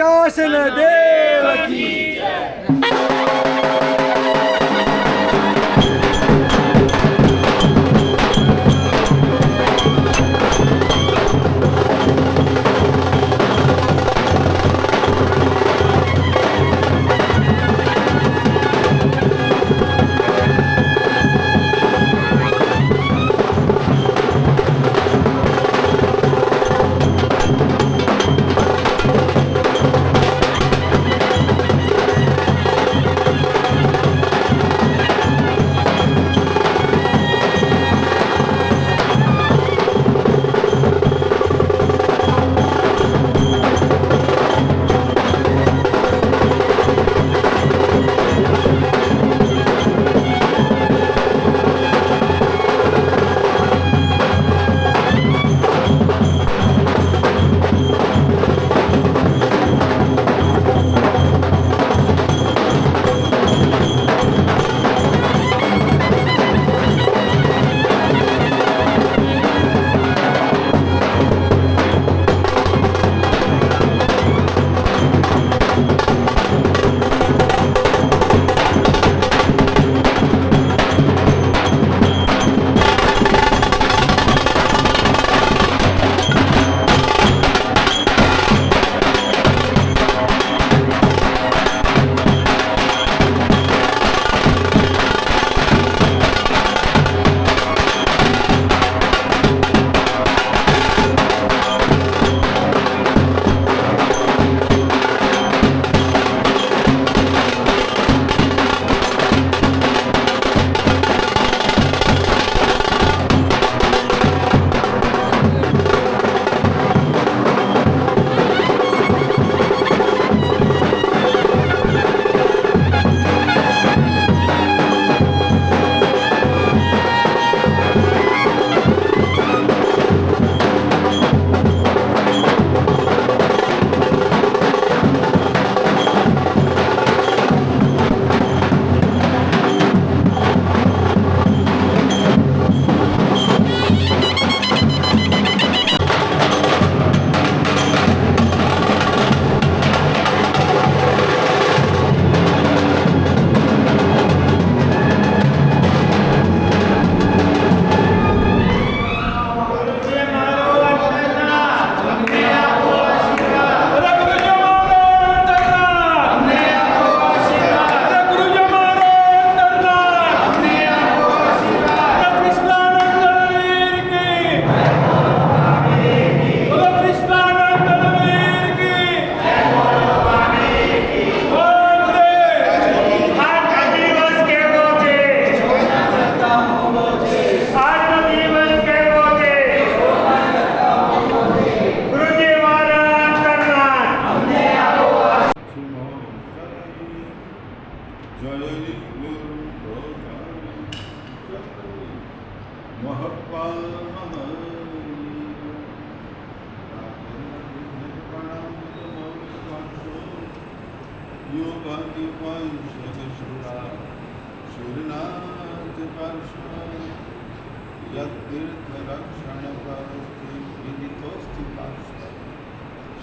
શાસન દેવ કી જય.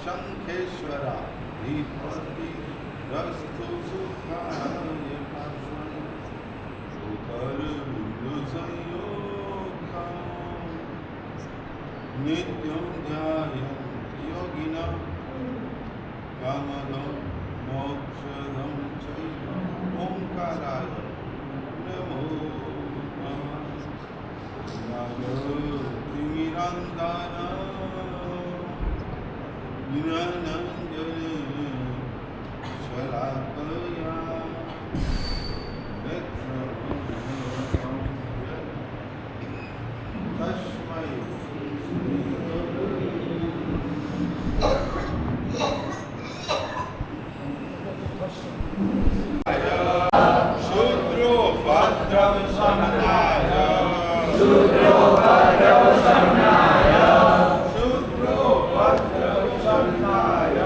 शंखेश्वरा धीपति रस्तु सुखाय सुकर संयोगा नित्यं ध्यायन्ति योगिनः कामदं मोक्षदं चैव ओंकाराय नमो नमः तिमिरन्दान ज्ञानाञ्जन शलाकया तस्मै शूद्रो भद्रं समनाय शूद्रो भद्रं समनाय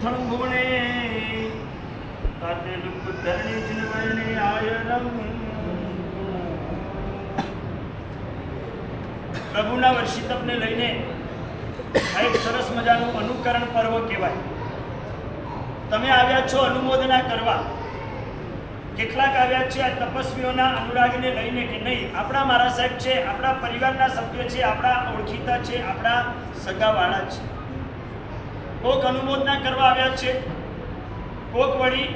થણ ભુવને તાતે લુક ધરણી જીવને આયરમ. પ્રભુના વર્ષિતપને લઈને આ એક સરસ મજાનું અનુકરણ પર્વ કહેવાય. તમે આવ્યા છો અનુમોદના કરવા. કેટલાક આવ્યા છે આ તપસ્વીઓના અનુરાગને લઈને કે નહીં, આપણા મારા સાહેબ છે, આપણા પરિવારના સભ્ય છે, આપણા ઓળખીતા છે, આપણા સગાવાળા છે. કોક અનુમોદના કરવા આવ્યા છે, કોક વળી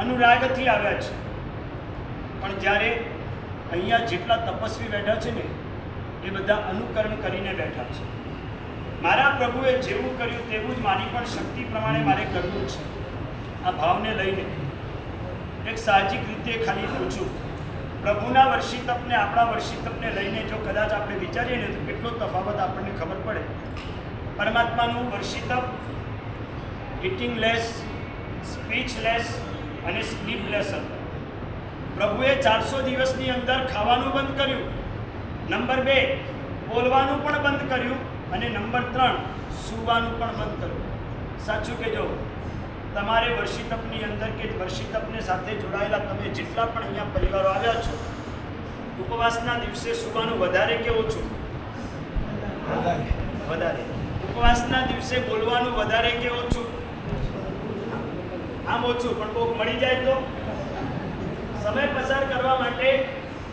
અનુરાગથી આવ્યા છે. પણ જ્યારે અહીંયા જેટલા તપસ્વી બેઠા છે ને એ બધા અનુકરણ કરીને બેઠા છે. મારા પ્રભુએ જેવું કર્યું તેવું જ મારી પણ શક્તિ પ્રમાણે મારે કરવું છે. આ ભાવને લઈને એક સાહજિક રીતે ખાલી પૂછું, પ્રભુના વર્ષિતપને આપણા વર્ષિતપને લઈને જો કદાચ આપણે વિચારીએ ને તો કેટલો તફાવત આપણને ખબર પડે. પરમાત્માનું વર્ષિતપ ઇટિંગ લેસ, સ્પીચ લેસ અને સ્લીપ લેસ હતું. પ્રભુએ 400 દિવસની અંદર ખાવાનું બંધ કર્યું. નંબર 2 બોલવાનું પણ બંધ કર્યું અને નંબર 3 સૂવાનું પણ બંધ કર્યું. સાચું કહેજો, તમારે વર્ષિતપની અંદર કે વર્ષિતપને સાથે જોડાયેલા તમે જેટલા પણ અહીંયા પરિવારો આવ્યા છો, ઉપવાસના દિવસે સૂવાનું વધારે કે ઓછું? વધારે. ઉપવાસના દિવસે બોલવાનું વધારે કે ઓછું? આમ ઓછું, પણ કોક મળી જાય તો સમય પસાર કરવા માટે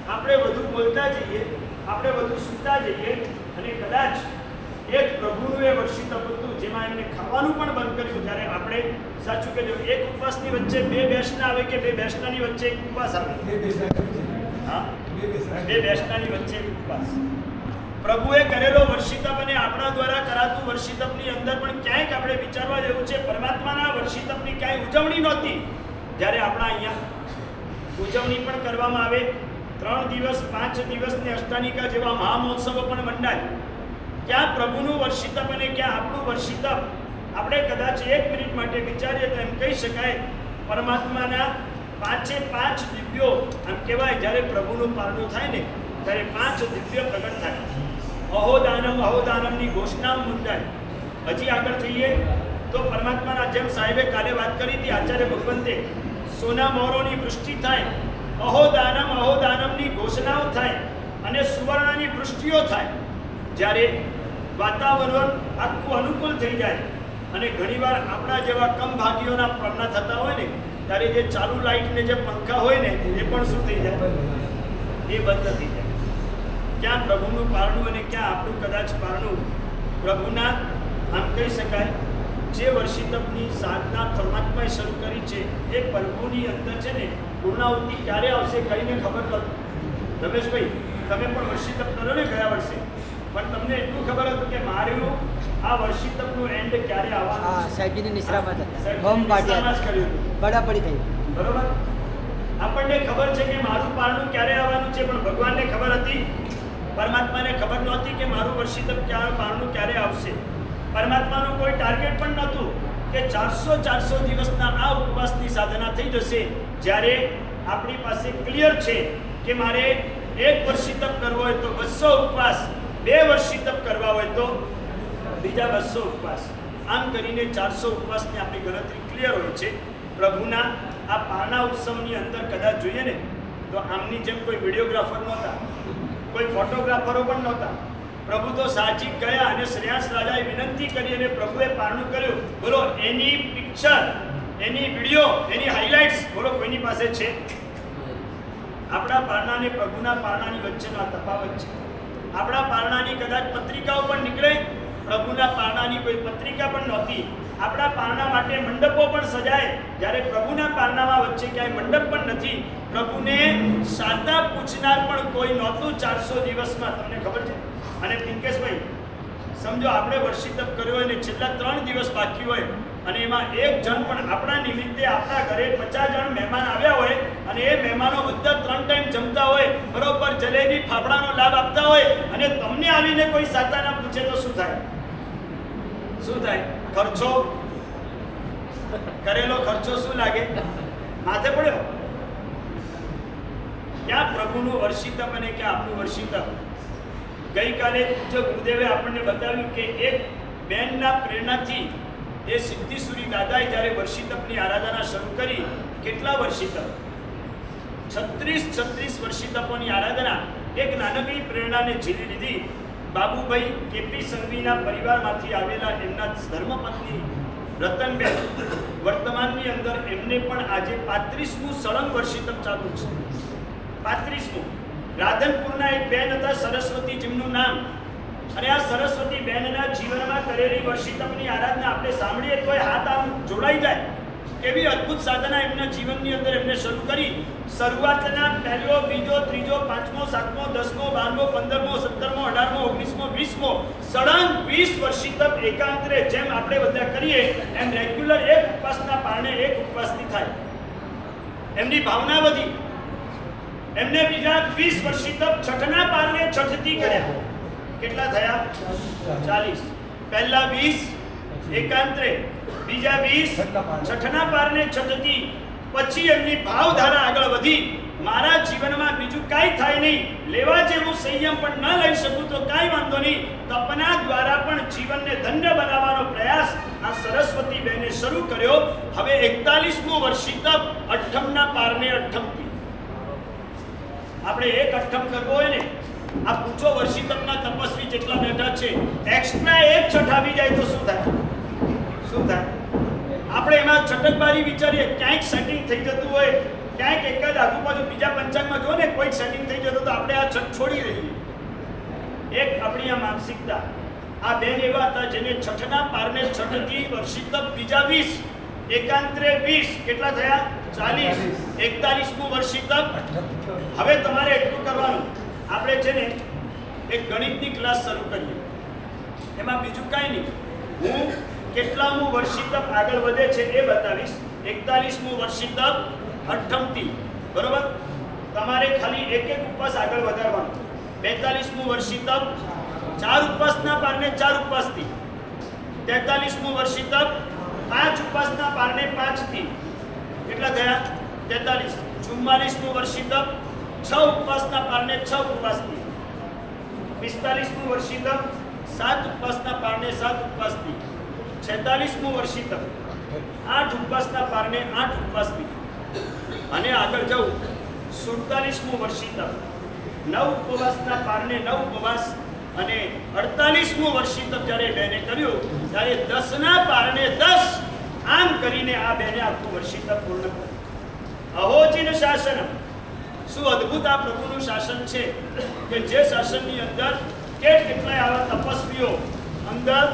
આપણે વધુ બોલતા જઈએ, આપણે વધુ સૂતા જઈએ અને કદાચ એક પ્રભુનું એ વર્ષિતપ હતું જેમાં એમને ખાવાનું પણ બંધ કર્યું. જ્યારે આપણે સાચું કહેજો, એક ઉપવાસની વચ્ચે 2 બેસના આવે કે 2 બેસનાની વચ્ચે એક ઉપવાસ આવે? હા, 2 બેસનાની વચ્ચે એક ઉપવાસ. પ્રભુએ કરેલો વર્ષિતપ અને આપણા દ્વારા કરાતું વર્ષિતપની અંદર પણ ક્યાંક આપણે વિચારવા જેવું છે. પરમાત્માના વર્ષિતપની ક્યાંય ઉજવણી નહોતી. જ્યારે આપણા અહીંયા ઉજવણી પણ કરવામાં આવે, 3 દિવસ 5 દિવસની અષ્ટાનિકા જેવા મહામહોત્સવો પણ મંડાય. ક્યાં પ્રભુનું વર્ષિતપ અને ક્યાં આપણું વર્ષિતપ? આપણે કદાચ 1 મિનિટ માટે વિચારીએ તો એમ કહી શકાય, પરમાત્માના 5 દિવ્યો આમ કહેવાય, જ્યારે પ્રભુનું પારણું થાય ને ત્યારે 5 દિવ્ય પ્રગટ થાય. અહોદાનમ અહોદાનમની ઘોષણા મુંડાય. હજી આગળ જઈએ તો પરમાત્માના જેમ સાહેબે કાલે વાત કરી હતી આચાર્ય ભગવંતે, સોના મોરોની વૃષ્ટિ થાય, અહોદાનમ અહોદાનમની ઘોષણાઓ થાય અને સુવર્ણની વૃષ્ટિઓ થાય. જ્યારે વાતાવરણ આખું અનુકૂળ થઈ જાય અને ઘણીવાર આપણા જેવા કમ ભાગીઓના પ્રજ્ઞા થતા હોય ને ત્યારે જે ચાલુ લાઇટને જે પંખા હોય ને એ પણ શું થઈ જાય? એ બંધ થઈ જાય. ક્યાં પ્રભુનું પારણું અને ક્યાં આપણું કદાચ પારણું? પ્રભુના આમ કહી શકાય જે વર્ષિતપની સાધના પરમાત્માએ શરૂ કરી છે એ પ્રભુની અંદર છે ને પૂર્ણાહુતિ ક્યારે આવશે કહીને ખબર નથી. રમેશભાઈ, તમે પણ વર્ષિતપ કરો ને ગયા વર્ષે, પણ તમને એટલું ખબર હતું કે મારું આ વર્ષિતપનું એન્ડ ક્યારે આવવાનું? હા, સાહેબજીની નિશ્રામાં હતા, બોમ્બ પાડ્યા કર્યું હતું, બડાપડી થઈ. બરોબર. આપણને ખબર છે કે મારું પારણું ક્યારે આવવાનું છે, પણ ભગવાનને ખબર હતી, પરમાત્માને ખબર નહોતી કે મારું વર્ષિતપ પારણું ક્યારે આવશે. પરમાત્માનું કોઈ ટાર્ગેટ પણ નહોતું કે 400 દિવસના આ ઉપવાસની સાધના થઈ જશે. જ્યારે આપણી પાસે ક્લિયર છે કે મારે 1 વર્ષિતપ કરવો હોય તો 200 ઉપવાસ, 2 વર્ષિતપ કરવા હોય તો બીજા 200 ઉપવાસ, આમ કરીને 400 ઉપવાસની આપણી ગણતરી ક્લિયર હોય છે. પ્રભુના આ પારણા ઉત્સવની અંદર કદાચ જોઈએ ને તો આમની જેમ કોઈ વિડીયોગ્રાફર નહોતા, કોઈ ફોટોગ્રાફરો પણ નહોતા. પ્રભુ તો સાહજિક ગયા અને શ્રેયાંસ રાજાએ વિનંતી કરી અને પ્રભુએ પારણું કર્યું. બોલો, એની પિક્ચર, એની વિડીયો, એની હાઇલાઇટ્સ બોલો કોઈની પાસે છે? આપણા પારણા અને પ્રભુના પારણાની વચ્ચેનો આ તફાવત છે. આપણા પારણાની કદાચ પત્રિકાઓ પણ નીકળે, પ્રભુના પારણાની કોઈ પત્રિકા પણ નહોતી. આપણા પારણા માટે મંડપો પણ સજાય, જ્યારે પ્રભુના પારણામાં વચ્ચે ક્યાંય મંડપ પણ નથી. પ્રભુને સાદા પૂછનાર પણ કોઈ નહોતું 400 દિવસમાં. તમને ખબર છે? અને પિંકેશભાઈ, સમજો આપણે વર્ષિતપ કર્યો હોય ને છેલ્લા 3 દિવસ બાકી હોય અને એમાં 1 જણ પણ આપણા નિમિત્તે આપણા ઘરે 50 જણ મહેમાન આવ્યા હોય અને એ મહેમાનો બધા 3 ટાઈમ જમતા હોય, બરોબર જલેબી ફાફડાનો લાભ આપતા હોય અને તમને આવીને કોઈ સાતાના પૂછે તો શું થાય? શું થાય? ખર્ચો કરેલો ખર્ચો શું લાગે? માથે પડ્યો. ક્યાં પ્રભુનું વર્ષિતપ અને ક્યાં આપણું વર્ષિતપ? ગઈકાલે પૂજ્ય ગુરુદેવે આપણને બતાવ્યું કે એક બેનના પ્રેરણાથી એ સિદ્ધિસુરી દાદાએ જ્યારે વર્ષી તપની આરાધના શરૂ કરી, કેટલા વર્ષી તપ? 36 વર્ષી તપોની આરાધના એક નાનકડી પ્રેરણાને ઝીલી લીધી. બાબુભાઈ કેપી સંઘવીના પરિવારમાંથી આવેલા એમના ધર્મપત્ની રતનબેન વર્તમાનની અંદર એમને પણ આજે 35મું સળંગ વર્ષી તપ ચાલુ છે. 35મું. રાધનપુરના એક બેન હતા સરસ્વતી, જેમનું નામ, અને આ સરસ્વતી બેનના જીવનમાં કરેલી વર્ષી તપની આરાધના આપણે સાંભળીએ તોય હાથ આમ જોડાઈ જાય. કેવી અદ્ભુત સાધના એમના જીવનની અંદર એમને શરૂ કરી. શરૂઆતના પહેલો, બીજો, ત્રીજો, પાંચમો, સાતમો, 10મો, 12મો, 15મો, 17મો, 18મો, 19મો, 20મો સળંગ 20 વર્ષી તપ એકાંતરે, જેમ આપણે બધા કરીએ એમ રેગ્યુલર એક ઉપવાસના પારણે એક ઉપવાસથી થાય. એમની ભાવના વધી. એમને બીજા 20 વર્ષી તપ છઠના પારણે છઠથી કર્યા. કેટલા થયા? 40. પહેલા 20 એકાંતરે, બીજા 20 છઠના પારણે છઠથી. પછી એમની ભાવધારા આગળ વધી. મારા જીવનમાં બીજું કાંઈ થાય નહીં, લેવા જેવું સંયમ પણ ન લઈ શકું તો કાંઈ વાંધો નહીં, તપના દ્વારા પણ જીવનને ધન્ય બનાવવાનો પ્રયાસ આ સરસ્વતી બહેને શરૂ કર્યો. હવે 41મો વર્ષી તપ અઠ્ઠમના પારણે અઠ્ઠમથી. આપણે એક અઠ્ઠમ કરવો હોય ને, આ પૂછો વર્ષી તપના તપસ્વી જેટલા બેઠા છે, એક્સ્ટ્રા એક છઠ આવી જાય તો શું થાય? શું થાય? આપણે એમાં છટકબારી વિચારીએ, ક્યાંક સેટિંગ થઈ જતું હોય, ક્યાંક એક જ આજુબાજુ બીજા પંચાંગમાં જો ને કોઈક સેટિંગ થઈ જતું તો આપણે આ છઠ છોડી દઈએ. એક આપણી આ માનસિકતા. આ બેન એવા હતા જેને છઠના પારને છઠથી વર્ષી તપ, બીજા 20 એકાંતરે 20 કેટલા થયા? 40. 41મું વર્ષી તપ. હવે તમારે એટલું કરવાનું, આપણે છે ને એક ગણિતની ક્લાસ શરૂ કરીએ. એમાં બીજું કાંઈ નહીં, હું કેટલામું વર્ષી તપ આગળ વધે છે એ બતાવીશ. 41મું વર્ષી તપ અઠ્ઠમથી, બરોબર? તમારે ખાલી એક એક ઉપવાસ આગળ વધારવાનો. 42મું વર્ષી તપ 4 ઉપવાસના પારને 4 ઉપવાસથી. 43મું વર્ષી તપ 5 ઉપવાસના પારને 5થી. કેટલા થયા? 43. 44મું વર્ષી તપ 6 ઉપવાસના પારને 6 ઉપવાસથી. 45મું વર્ષી તપ 7 ઉપવાસના પારને 7 ઉપવાસથી. 46મું વર્ષી તપ 8 ઉપવાસના પારને 8 ઉપવાસથી. અને આગળ જવું 47મું વર્ષી તપ 9 ઉપવાસના પારને 9 ઉપવાસ. અને 48મું વર્ષી તપ જ્યારે બેને કર્યું ત્યારે 10ના પારણે 10. આમ કરીને આ બેને આખું વર્ષી તપ પૂર્ણ કર્યું. અહોચિન શાસન. શું અદ્ભુત આ પ્રભુનું શાસન છે કે જે શાસનની અંદર કેટલાય આવા તપસ્વીઓ અંદર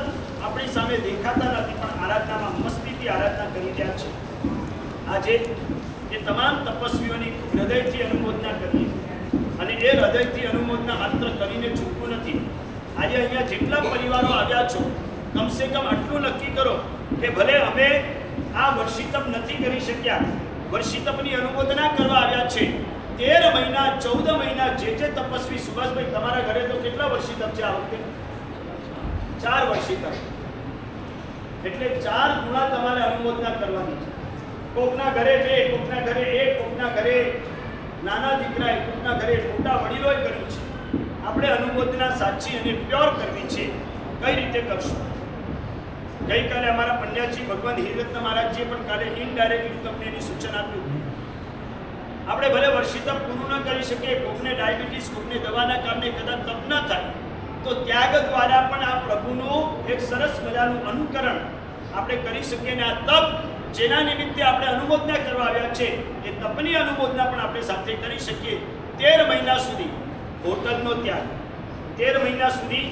આપણી સામે દેખાતા નથી પણ આરાધનામાં મસ્તીથી આરાધના કરી રહ્યા છે. આજે એ તમામ તપસ્વીઓની ખૂબ હૃદયથી અનુમોદના કરીએ. અને એ હૃદયથી અનુમોદના માત્ર કરીને છૂટવું નથી. આજે અહીંયા જેટલા પરિવારો આવ્યા છો, કમસે કમ આટલું નક્કી કરો કે ભલે અમે આ વર્ષી તપ નથી કરી શક્યા, વર્ષી તપની અનુમોદના કરવા આવ્યા છે. 13 મહિના 14 મહિના જે તપસ્વી, સુભાષભાઈ તમારા ઘરે તો કેટલા વર્ષી તપ છે આ વખતે? 4 વર્ષી તપ. એટલે 4 ગુણા તમારે અનુમોદના કરવાની છે. કોકના ઘરે 2, કોકના ઘરે 1, કોકના ઘરે નાના દીકરાએ, કોકના ઘરે મોટા વડીલોએ કર્યું છે. આપણે અનુમોદના સાચી અને પ્યોર કરવી છે. કઈ રીતે કરશું? ગઈકાલે અમારા પંડ્યાજી ભગવાન હિરરત્ન મહારાજજીએ પણ કાલે ઇનડાયરેક્ટલી તમને એની સૂચન આપ્યું. આપણે ભલે વર્ષી તપ પૂરું ન કરી શકીએ, કોકને ડાયાબિટીસ, કોકને દવાના કારણે કદાચ તપ ન થાય, તો ત્યાગ દ્વારા પણ આ પ્રભુનું એક સરસ મજાનું અનુકરણ આપણે કરી શકીએ. અને આ તપ જેના નિમિત્તે આપણે અનુમોદના કરવા આવ્યા છે એ તપની અનુમોદના પણ આપણે સાથે કરી શકીએ. 13 મહિના સુધી હોટલનો ત્યાગ, 13 મહિના સુધી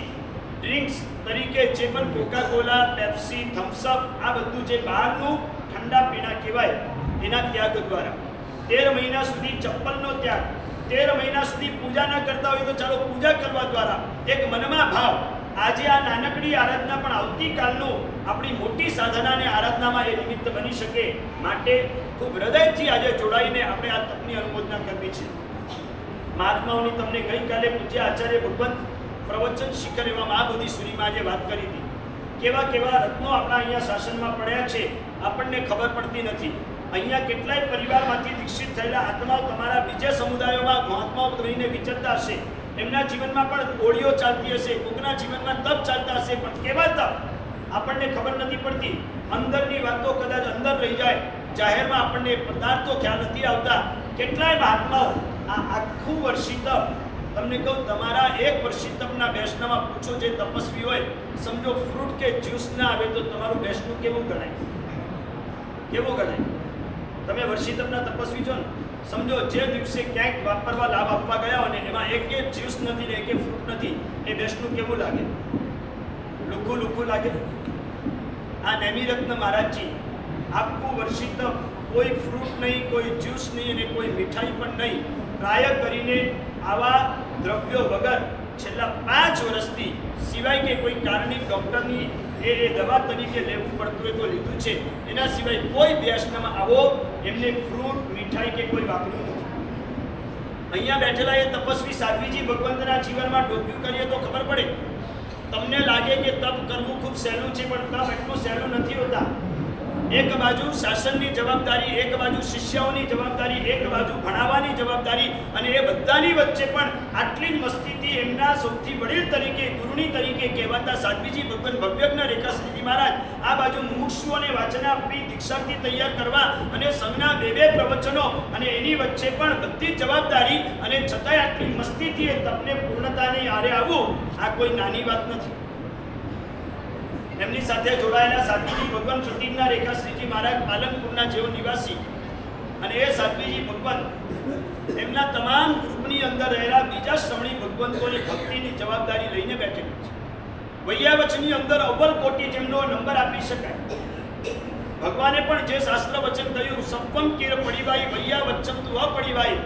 ડ્રિંક્સ તરીકે જે પણ કોકા કોલા, પેપ્સી, થમ્સઅપ, આ બધું જે બહારનું ઠંડા પીણા કહેવાય એના ત્યાગ દ્વારા. 13 મહિના સુધી ચપ્પલનો ત્યાગ. 13 મહિના સુધી પૂજા ન કરતા હોય તો ચાલો પૂજા કરવા દ્વારા એક મનમાં ભાવ. આજે આ નાનકડી આરાધના પણ આવતીકાલનું આપણી મોટી સાધનાને આરાધનામાં એ નિમિત્ત બની શકે. માટે ખૂબ હૃદયથી આજે જોડાઈને આપણે આ તપની અનુમોદના કરવી છે. મહાત્માઓની તમને ગઈકાલે પૂજ્ય આચાર્ય ભગવંત પ્રવચન શિખર એવા મહાબોધિ સુરીમાં આજે વાત કરી હતી. કેવા કેવા રત્નો આપણા અહીંયા શાસનમાં પડ્યા છે આપણને ખબર પડતી નથી. અહીંયા કેટલાય પરિવારમાંથી દીક્ષિત થયેલા આત્માઓ તમારા બીજા સમુદાયોમાં મહાત્માઓ બનીને વિચરતા હશે. એમના જીવનમાં પણ ઓળીઓ ચાલતી હશે, કોકના જીવનમાં તપ ચાલતા હશે, પણ કેવા તપ? આપણને ખબર નથી પડતી, અંદરની વાતો કદાચ અંદર રહી જાય, જાહેરમાં આપણને પદાર્થો ખ્યાલ નથી આવતા. કેટલાય મહાત્માઓ આ આખું વર્ષિતમ, તમને કહું, તમારા એક વર્ષિતમના બેસનામાં પૂછો જે તપસ્વી હોય, સમજો ફ્રૂટ કે જ્યુસ ના આવે તો તમારું બેસનું કેવું ગણાય? કેવું ગણાય? તમે વર્ષિતમના તપસ્વી છો ને, સમજો જે દિવસે ક્યાંક વાપરવા લાભ આપવા ગયા હોય ને એમાં એક જ્યુસ નથી ને એક ફ્રૂટ નથી, એ બેસનું કેવું લાગે? લુખું લુખું લાગે. આ નેમિરત્ન મહારાજજી આખું વર્ષિતમ, કોઈ ફ્રૂટ નહીં, કોઈ જ્યુસ નહીં અને કોઈ મીઠાઈ પણ નહીં, ટ્રાય કરીને આવા દ્રવ્યો વગર છેલ્લા 5 વર્ષથી, સિવાય કે કોઈ કારણિક ડૉક્ટરની એ દવા તરીકે લેવું પડતું હોય તો લીધું છે, એના સિવાય કોઈ બેસનામાં આવો એમને ફ્રૂટ, મીઠાઈ કે કોઈ વાપર્યું નથી. અહીંયા બેઠેલા એ તપસ્વી સાધ્વીજી ભગવંતના જીવનમાં ડોક્યું કરીએ તો ખબર પડે. તમને લાગે કે તપ કરવું ખૂબ સહેલું છે, પણ તપ એટલું સહેલું નથી હોતા. એક બાજુ શાસનની જવાબદારી, એક બાજુ શિષ્યોની જવાબદારી, એક બાજુ ભણાવવાની જવાબદારી, અને એ બધાની વચ્ચે પણ આટલી જ મસ્તીથી એમના સૌથી વડીલ તરીકે, ગુરુની તરીકે કહેવાતા સાધ્વીજી ભગવાન ભવ્યજ્ઞ રેખાશ્રીજી મહારાજ આ બાજુ મુમુક્ષુઓને વાચન આપી દીક્ષાર્થી તૈયાર કરવા અને સંઘના 2 પ્રવચનો, અને એની વચ્ચે પણ બધી જવાબદારી, અને છતાંય આટલી મસ્તીથી એ તપને પૂર્ણતાની આરે આવવું, આ કોઈ નાની વાત નથી. એમની સાથે જોડાયેલા સાધ્વીજી ભગવાન પ્રતિજ્ઞા રેખાશ્રીજી મહારાજ પાલનપુરના જેઓ નિવાસી, અને એ સાધ્વીજી ભગવાન એમના તમામ ગ્રુપની અંદર રહેલા બીજા શ્રમણી ભગવંતોની ભક્તિની જવાબદારી લઈને બેઠેલા છે. વૈયાવચની અંદર અવ્વલ કોટી જેમનો નંબર આપી શકાય. ભગવાને પણ જે શાસ્ત્ર વચન કહ્યું, સપમ કીર પડીવાઈ વૈયાવચન તું અપડીવાઈ,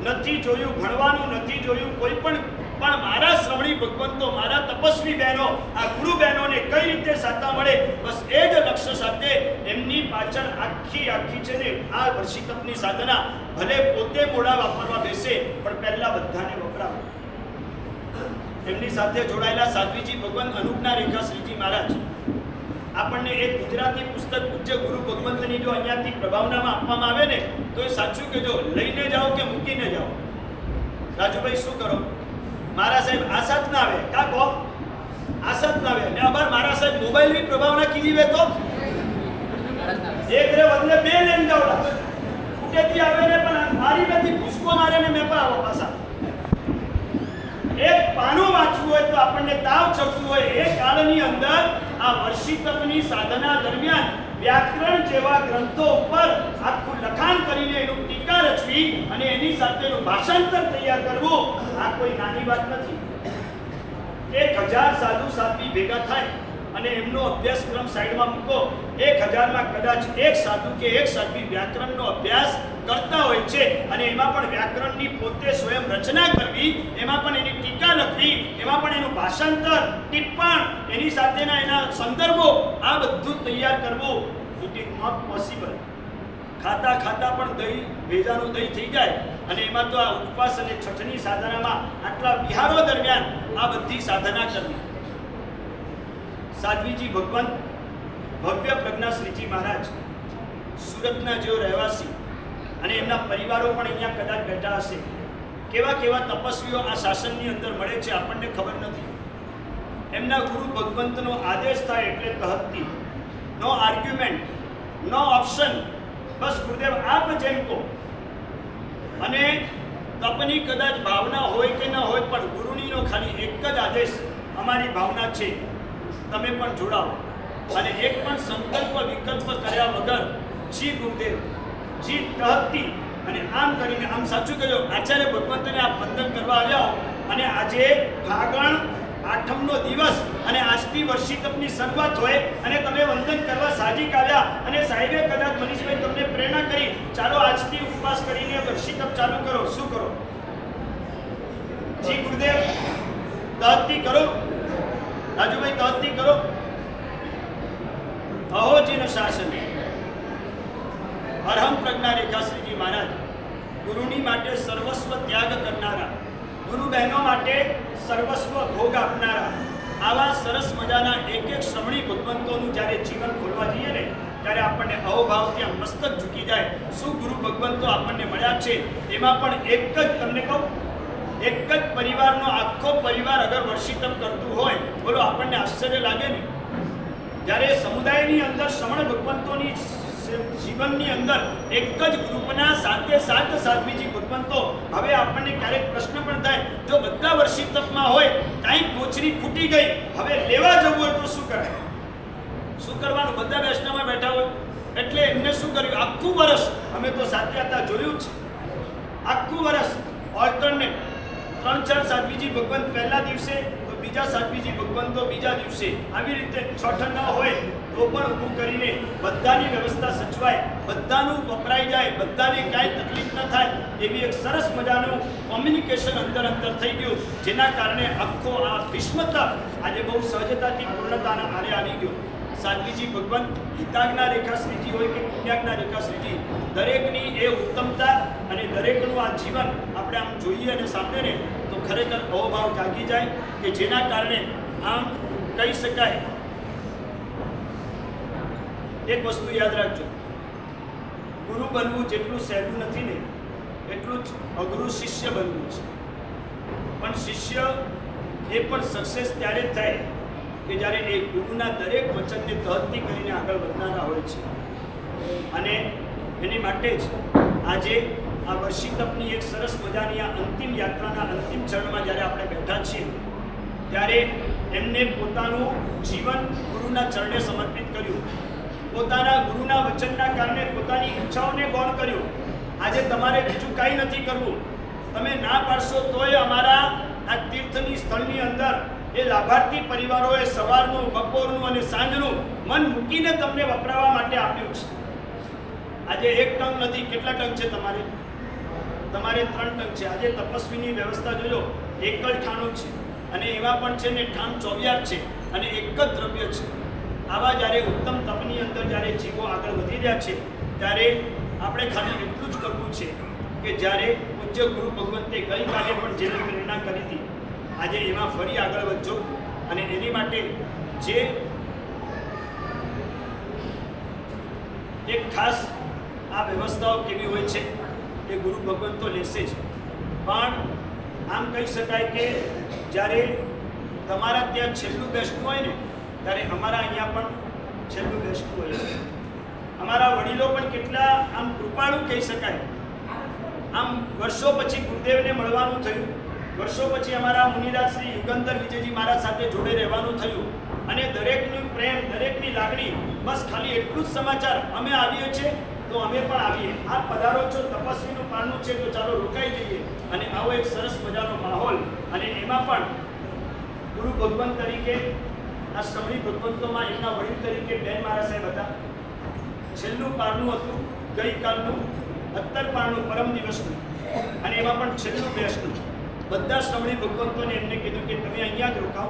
નથી જોયું ભણવાનું, નથી જોયું કોઈ પણ મારા શ્રવણી ભગવંતો, મારા તપસ્વી બહેનો, આ ગુરુ બહેનોને કઈ રીતે સાતા મળે, બસ એ જ લક્ષ્ય સાથે એમની પાછળ આખી છે ને આ વર્ષિતપની સાધના. ભલે પોતે મોડા વાપરવા બેસે પણ પહેલા બધાને વપરાવે. એમની સાથે જોડાયેલા સાધ્વીજી ભગવાન અનુજ્ઞા રેખાશ્રીજી મહારાજ આપણને એક ગુજરાતી પુસ્તક પૂજ્ય ગુરુ ભગવંતની જો અહીંયાથી પ્રભાવનામાં આપવામાં આવે ને તો એ સાચું કહેજો, લઈને જાઓ કે મૂકીને જાઓ. રાજુભાઈ શું કરો? મારા સાહેબ આશા જ ના આવે, કા કહો? આશા જ ના આવે. ને અબાર મારા સાહેબ મોબાઈલ ની પ્રભાવના કીધી વે તો એક રે બદલે 2 લઈને જાવડા, ઉટેથી આવે ને પણ મારી નથી ભૂસકો મારે ને મેં પાવો પાછા. એક પાનું વાંચવું હોય તો આપણને તાવ ચડતું હોય, એ કાળની અંદર આ વર્ષિતપની સાધના દરમિયાન વ્યાકરણ જેવા ગ્રંથો ઉપર આખું લખાણ કરીને એનું ટીકા રચવી અને એની સાથેનું ભાષાંતર તૈયાર કરવું, આ કોઈ નાની વાત નથી. 1000 સાધુ સાધ્વી ભેગા થાય અને એમનો અભ્યાસક્રમ સાઈડમાં મૂકો, 1000માં કદાચ એક સાધુ કે એક સાધ્વી વ્યાકરણનો અભ્યાસ કરતા હોય છે, અને એમાં પણ વ્યાકરણની પોતે સ્વયં રચના કરવી, એમાં પણ એની ટીકા લખવી, એમાં પણ એનું ભાષાંતર, ટિપ્પણ, એની સાથેના એના સંદર્ભો, આ બધું તૈયાર કરવું, ઇટ ઇઝ નોટ પોસિબલ. ખાતા ખાતા પણ દહીં, ભેજાનું દહીં થઈ જાય, અને એમાં તો આ ઉપવાસ અને છઠની સાધનામાં આટલા વિહારો દરમિયાન આ બધી સાધના કરવી. સાધ્વીજી ભગવાન ભવ્ય પ્રજ્ઞાશ્રીજી મહારાજ સુરતના જેઓ રહેવાસી, અને એમના પરિવારો પણ અહીંયા કદાચ બેઠા હશે. કેવા કેવા તપસ્વીઓ આ શાસનની અંદર મળે છે આપણને ખબર નથી. એમના ગુરુ ભગવંતનો આદેશ થાય એટલે તહત્તી, નો આર્ગ્યુમેન્ટ, નો ઓપ્શન, બસ ગુરુદેવ આપ જેમ કહો. અને તપની કદાચ ભાવના હોય કે ન હોય, પણ ગુરુનીનો ખાલી એક જ આદેશ, અમારી ભાવના છે, તમે પણ જોડાઓ. અને એક પણ સંકલ્પ વિકલ્પ કર્યા વગર જી ગુરુદેવ, જી તહત્તી, અને આમ કરીને આમ સાચું કહ્યું, આચાર્ય ભગવંતને આપ વંદન કરવા આવ્યા, અને આજે ફાગણ 8મનો દિવસ, અને આજથી વર્ષિતપની શરૂઆત હોય, અને તમે વંદન કરવા સાજી આવ્યા, અને સાહેબે કદાચ મનીષભાઈ તમને પ્રેરણા કરી, ચાલો આજથી ઉપવાસ કરીને વર્ષિતપ ચાલુ કરો. શું કરો? જી ગુરુદેવ, તહત્તી કરો. રાજુભાઈ તહત્તી કરો. અહોજીનું શાસન. અરહમ પ્રજ્ઞા રેખાશ્રીજી મહારાજ ગુરુની માટે સર્વસ્વ ત્યાગ કરનારા, ગુરુ બહેનો માટે સર્વસ્વ ભોગ આપનારા, આવા સરસ મજાના એક શ્રમણી ભગવંતોનું જ્યારે જીવન ખોલવા જઈએ ને ત્યારે આપણને અહોભાવ ત્યાં મસ્તક ઝૂકી જાય. શું ગુરુ ભગવંતો આપણને મળ્યા છે, એમાં પણ એક જ, તમને કહું, એક જ પરિવારનો આખો પરિવાર અગર વર્ષિતપ કરતું હોય, બોલો આપણને આશ્ચર્ય લાગે ને? જ્યારે સમુદાયની અંદર શ્રમણ ભગવંતોની જીવનની અંદર એક જ ગ્રુપના 7 સાધ્વીજી ભગવંતો, હવે આપણને ક્યારેક પ્રશ્ન પણ થાય, જો બધા વર્ષી તપમાં હોય, કાંઈ ગોચરી ખૂટી ગઈ, હવે લેવા જવું હોય તો શું કરાય? શું કરવાનું? બધા વૈષ્ણવમાં બેઠા હોય એટલે એમને શું કર્યું? આખું વર્ષ અમે તો સાત્યાતા જોયું છે, આખું વર્ષ ઓલ્ટરનેટ 3-4 સાધ્વીજી ભગવંત પહેલા દિવસે, તો બીજા સાધ્વીજી ભગવંતો બીજા દિવસે, આવી રીતે છઠ ન હોય તો પણ ઊભું કરીને બધાની વ્યવસ્થા સચવાય, બધાનું વપરાઈ જાય, બધાને કાંઈ તકલીફ ન થાય એવી એક સરસ મજાનું કોમ્યુનિકેશન અંદર થઈ ગયું, જેના કારણે આખો આ ભીષ્મ તપ આજે બહુ સહજતાથી પૂર્ણતાના આરે આવી ગયો. સાધ્વીજી ભગવાન હિતાજ્ઞા રેખાશ્રીજી હોય કે પુણ્યાજ્ઞા રેખાશ્રીજી, દરેકની એ ઉત્તમતા અને દરેકનું આ જીવન આપણે આમ જોઈએ અને સાંભળીએ ને તો ખરેખર અહોભાવ જાગી જાય, કે જેના કારણે આમ કહી શકાય. એક વસ્તુ યાદ રાખજો, ગુરુ બનવું જેટલું સહેલું નથી ને એટલું જ અઘરું શિષ્ય બનવું છે. પણ શિષ્ય એ પણ સક્સેસ ત્યારે જ થાય કે જ્યારે એ ગુરુના દરેક વચનને તહત્તી કરીને આગળ વધનારા હોય છે. અને એની માટે જ આજે આ વર્ષી તપની એક સરસ મજાની આ અંતિમ યાત્રાના અંતિમ ચરણમાં જ્યારે આપણે બેઠા છીએ, ત્યારે એમને પોતાનું જીવન ગુરુના ચરણે સમર્પિત કર્યું, પોતાના ગુરુના વચનના કારણે પોતાની ઈચ્છાઓને ગૌણ કર્યું. આજે તમારે બીજું કાંઈ નથી કરવું, તમે ના પાડશો તોય અમારા આ તીર્થની સ્થળની અંદર એ લાભાર્થી પરિવારોએ સવારનું, બપોરનું અને સાંજનું મન મૂકીને તમને વપરાવા માટે આપ્યું છે. આજે એક ટંક નથી, કેટલા ટંક છે તમારે? તમારે 3 ટંક છે. આજે તપસ્વીની વ્યવસ્થા જોજો, એક જ ઠાણું છે અને એવા પણ છે ને ઠામ 24 છે અને એક જ દ્રવ્ય છે. આવા જ્યારે ઉત્તમ તપની અંદર જ્યારે જીવો આગળ વધી રહ્યા છે, ત્યારે આપણે ખાલી એટલું જ કરવું છે કે જ્યારે પૂજ્ય ગુરુ ભગવંતે ગઈકાલે પણ જેની પ્રેરણા કરી હતી, આજે એમાં ફરી આગળ વધજો. અને એની માટે જે એક ખાસ આ વ્યવસ્થાઓ કેવી હોય છે એ ગુરુ ભગવંતો લેશે જ. પણ આમ કહી શકાય કે જ્યારે તમારા ત્યાં છેલ્લું બેસતું હોય ને, ત્યારે અમારા અહીંયા પણ છેલ્લું બેસતું હોય છે. અમારા વડીલો પણ કેટલા આમ કૃપાળુ કહી શકાય. આમ વર્ષો પછી ગુરુદેવને મળવાનું થયું, વર્ષો પછી અમારા મુનિરાજ શ્રી યુગંધર વિજયજી મહારાજ સાથે જોડે રહેવાનું થયું, અને દરેકનું પ્રેમ, દરેકની લાગણી, બસ ખાલી એટલું જ સમાચાર, અમે આવીએ છીએ તો અમે પણ આવીએ, આ પધારો છો, તપસ્વીનું પારણું છે તો ચાલો રોકાઈ જઈએ. અને આવો એક સરસ મજાનો માહોલ, અને એમાં પણ ગુરુ ભગવંત તરીકે આ શ્રમણી ભગવંતોમાં એમના વડીલ તરીકે બેન મારા સાહેબ હતા. છેલ્લું પારણું હતું ગઈકાલનું, 17 પારણું પરમ દિવસનું, અને એમાં પણ છેલ્લું બેસનું. બધા શ્રમણી ભગવંતોને એમને કીધું કે તમે અહીંયા જ રોકાઓ,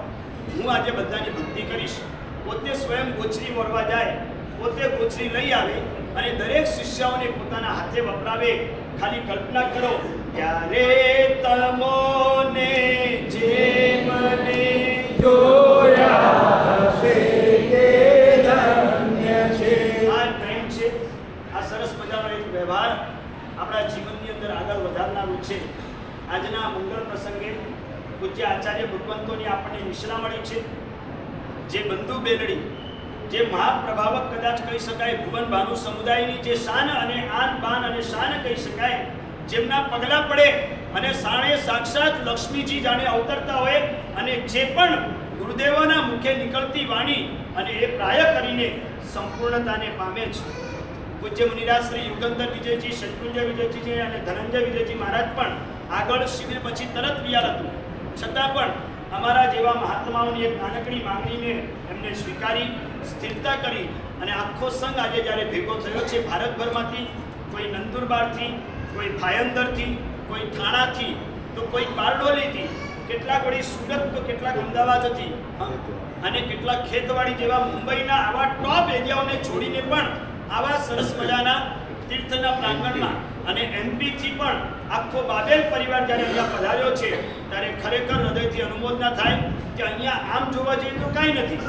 હું આજે બધાની ભક્તિ કરીશ. પોતે સ્વયં ગોચરી વળવા જાય, પોતે ગોચરી લઈ આવે અને દરેક શિષ્યાઓને પોતાના હાથે વપરાવે. ખાલી કલ્પના કરો, ત્યારે તમોને જે મને જોયા છે તે ધન્ય છે. આ પ્રેમ છે, આ સરસ મજાનો એક વ્યવહાર આપણા જીવનની અંદર આગળ વધારનારું છે. આજના મંગળ પ્રસંગે પૂજ્ય આચાર્ય ભગવંતોની આપણને નિશ્રા મળી છે. જે બંધુ બેલડી, જે મહાપ્રભાવક કદાચ કહી શકાય, ભુવન ભાનુ સમુદાયની જે શાન અને આન બાન અને શાન કહી શકાય, જેમના પગલા પડે અને સાણે સાક્ષાત લક્ષ્મીજી જાણે અવતરતા હોય, અને જે પણ ગુરુદેવોના મુખે નીકળતી વાણી અને એ પ્રાય કરીને સંપૂર્ણતાને પામે છે. પૂજ્ય મુનિરાજ શ્રી યુગંધર વિજયજી, શત્રુંજય વિજયજી અને ધનંજય વિજયજી મહારાજ પણ આગળ શિબિર પછી તરત વિયાર હતું, છતાં પણ અમારા જેવા મહાત્માઓની એક નાનકડી માંગણીને એમને સ્વીકારી, સ્થિરતા કરી, અને આખો સંઘ આજે જ્યારે ભેગો થયો છે ભારતભરમાંથી, કોઈ નંદુરબારથી, કોઈ ભાયંદરથી, કોઈ થાણાથી, તો કોઈ બારડોલીથી, કેટલાક વળી સુરત, તો કેટલાક અમદાવાદથી, અને કેટલાક ખેતવાડી જેવા મુંબઈના આવા ટોપ એરિયાઓને છોડીને પણ આવા સરસ મજાના તીર્થના પ્રાંગણમાં, અને એમપીથી પણ આખો બાબેલ પરિવાર જ્યારે અહીંયા પધાર્યો છે, ત્યારે ખરેખર હૃદયથી અનુમોદના થાય કે અહીંયા આમ જોવા જઈએ તો કાંઈ નથી,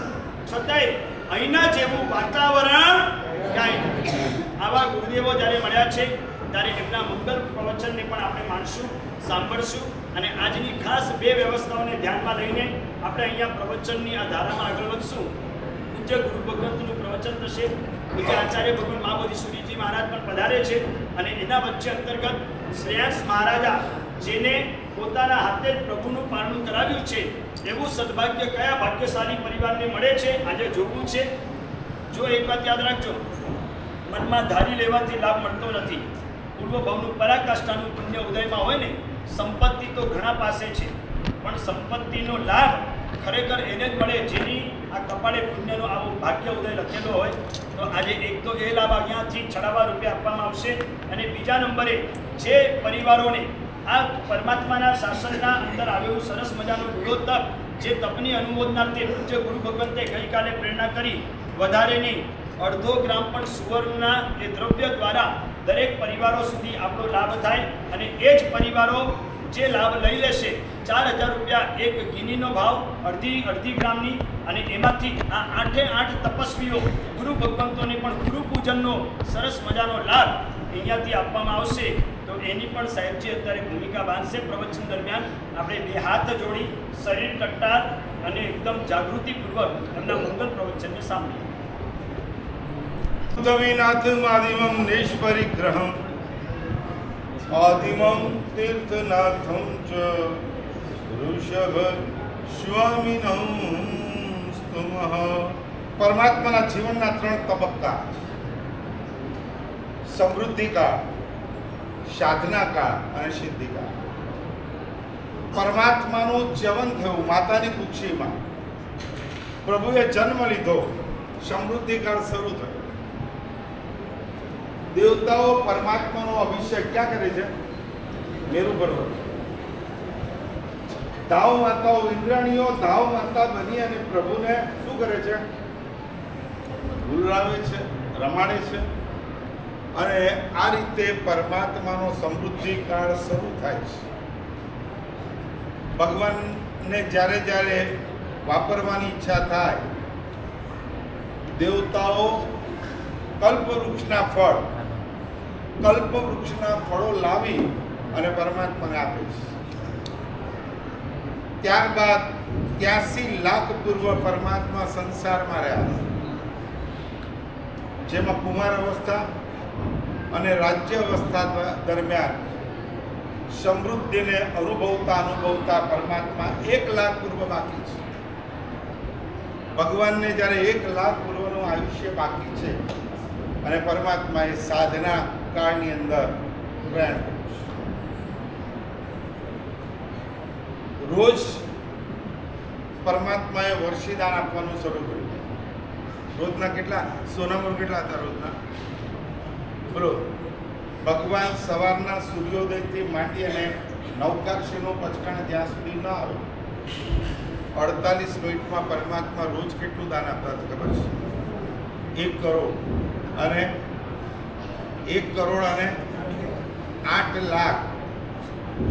છતાંય અહીંના જેવું વાતાવરણ કાંઈ નથી. આવા ગુરુદેવો જ્યારે મળ્યા છે ત્યારે એમના મંગલ પ્રવચનને પણ આપણે માનશું, સાંભળશું, અને આજની ખાસ 2 વ્યવસ્થાઓને ધ્યાનમાં લઈને આપણે અહીંયા પ્રવચનની આ ધારામાં આગળ વધશું. પૂજ્ય ગુરુ ભગવંતનું પ્રવચન થશે. પૂજ્ય આચાર્ય ભગવાન મા બોધિસૂરીજી મહારાજ પણ પધારે છે અને એના વચ્ચે અંતર્ગત શ્રેયાંશ મહારાજા જેને પોતાના હાથે જ પ્રભુનું પારણું કરાવ્યું છે એવું સદભાગ્ય કયા ભાગ્યશાળી પરિવારને મળે છે આજે જોવું છે. જો એક વાત યાદ રાખજો, મનમાં ધારી લેવાથી લાભ મળતો નથી. પૂર્વ ભાવનું પરાકાષ્ઠાનું પુણ્ય ઉદયમાં હોય ને, સંપત્તિ તો ઘણા પાસે છે પણ સંપત્તિનો લાભ ખરેખર એને જ મળે જેની આ કપાળે પુણ્યનો આવો ભાગ્ય ઉદય લખેલો હોય. તો આજે એક તો એ લાભ અહીંયાથી છડાવા રૂપે આપવામાં આવશે અને બીજા નંબરે જે પરિવારોને આ પરમાત્માના શાસનના અંદર આવેલું સરસ મજાનું ગૃહ તપ, જે તપની અનુમોદનાર્થે પૂજ્ય ગુરુ ભગવંતે ગઈકાલે પ્રેરણા કરી, વધારે નહીં 1/2 ગ્રામ પણ સુવર્ણના એ દ્રવ્ય દ્વારા દરેક પરિવારો સુધી આપણો લાભ થાય અને એ જ પરિવારો જે લાભ લઈ લેશે 4000 રૂપિયા એક ગિનીનો ભાવ અડધી ગ્રામની, અને એમાંથી આ 8 તપસ્વીઓ ગુરુ ભગવંતોને પણ ગુરુ પૂજનનો સરસ મજાનો લાભ અહીંયાથી આપવામાં આવશે. તો એની પણ સાહેબજી અત્યારે ભૂમિકા બાંધશે. પ્રવચન દરમિયાન આપણે 2 હાથ જોડી શરીર કટ્ટાર અને એકદમ જાગૃતિપૂર્વક એમના મંગલ પ્રવચનને સાંભળીએ. ઉદ્ધવીનાથમાદિમં નિષ્પરિગ્રહમ આદિમં તીર્થનાથમ ચ ઋષભ સ્વામિનં સ્તુમઃ. પરમાત્માના જીવનના 3 તબક્કા: સમૃદ્ધિકાળ, સાધનાકાળ અને સિદ્ધિકાળ. પરમાત્માનું જવન થયું માતાની કુક્ષીમાં, પ્રભુએ જન્મ લીધો, સમૃદ્ધિકાળ શરૂ થયો. દેવતાઓ પરમાત્માનો અભિષેક ક્યાં કરે છે? મેરુ પર્વત. ધાવ માતાઓ, ઇન્દ્રાણીઓ ધાવ માતા બની અને પ્રભુને શું કરે છે? ગુલાવે છે, રમાડે છે. અને આ રીતે પરમાત્માનો સમૃદ્ધિકાળ શરૂ થાય છે. ભગવાનને જ્યારે જ્યારે વાપરવાની ઈચ્છા થાય, દેવતાઓ કલ્પવૃક્ષના ફળો લાવી અને પરમાત્માને આપે છે. ત્યારબાદ 83 લાખ પૂર્વ પરમાત્મા સંસારમાં રહ્યા, જેમાં કુમાર અવસ્થા અને રાજ્ય અવસ્થા દરમિયાન સમૃદ્ધિને અનુભવતા પરમાત્મા 1 લાખ પૂર્વ બાકી છે. ભગવાનને જ્યારે 1 લાખ પૂર્વનું આયુષ્ય બાકી છે અને પરમાત્માએ સાધના કાળની અંદર પ્રયાણ કર્યું. રોજ પરમાત્માએ વર્ષીદાન આપવાનું શરૂ કર્યું. રોજના કેટલા સોનામુર કેટલા હતા રોજના? બોલો. ભગવાન સવારના સૂર્યોદયથી માંડી અને નવકારશીનો પચકાણ જ્યાં સુધી ન આવે 48 મિનિટમાં પરમાત્મા રોજ કેટલું દાન આપતા હતા ખબર છે? 1 કરોડ અને 8 લાખ.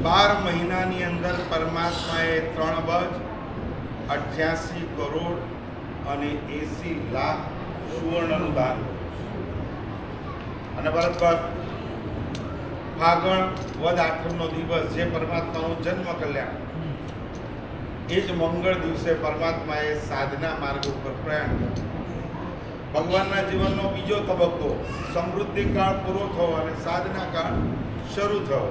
12 મહિનાની અંદર પરમાત્માએ 3,88 કરોડ અને 80 લાખ સુવર્ણનું દાન. અને બરાબર ફાગણ વદ 8મનો દિવસ, જે પરમાત્માનું જન્મ કલ્યાણ, એ જ મંગળ દિવસે પરમાત્માએ સાધના માર્ગ ઉપર પ્રયાણ કર્યું. ભગવાનના જીવનનો બીજો તબક્કો સમૃદ્ધિ કાળ પૂરો થયો અને સાધના કાળ શરૂ થયો.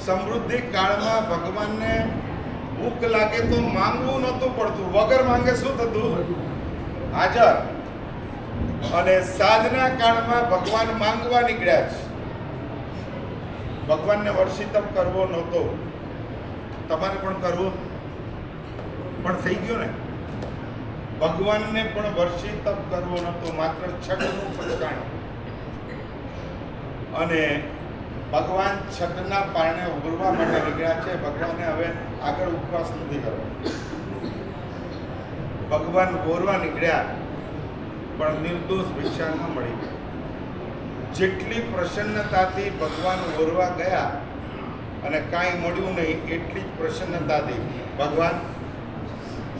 સમૃદ્ધિ કાળમાં ભગવાનને ભૂખ લાગે તો માંગવું નહોતું પડતું, વગર માંગે શું થતું? હાજર. અને સાધના કાળમાં ભગવાન માંગવા નીકળ્યા છે. ભગવાનને વર્ષી તપ કરવો નહોતો, તમારે પણ કરવો પણ થઈ ગયો ને. ભગવાનને પણ વર્ષી તપ કરવો નહોતો, માત્ર છઠનું પચકાણ. અને ભગવાન છઠના પારણે ઉભરવા માટે નીકળ્યા છે. ભગવાને હવે આગળ ઉપવાસ નથી કરવો. ભગવાન ગોરવા નીકળ્યા પણ નિર્દોષ ભિક્ષામાં મળી ગઈ. જેટલી પ્રસન્નતાથી ભગવાન ઓરવા ગયા અને કાંઈ મળ્યું નહીં, એટલી જ પ્રસન્નતાથી ભગવાન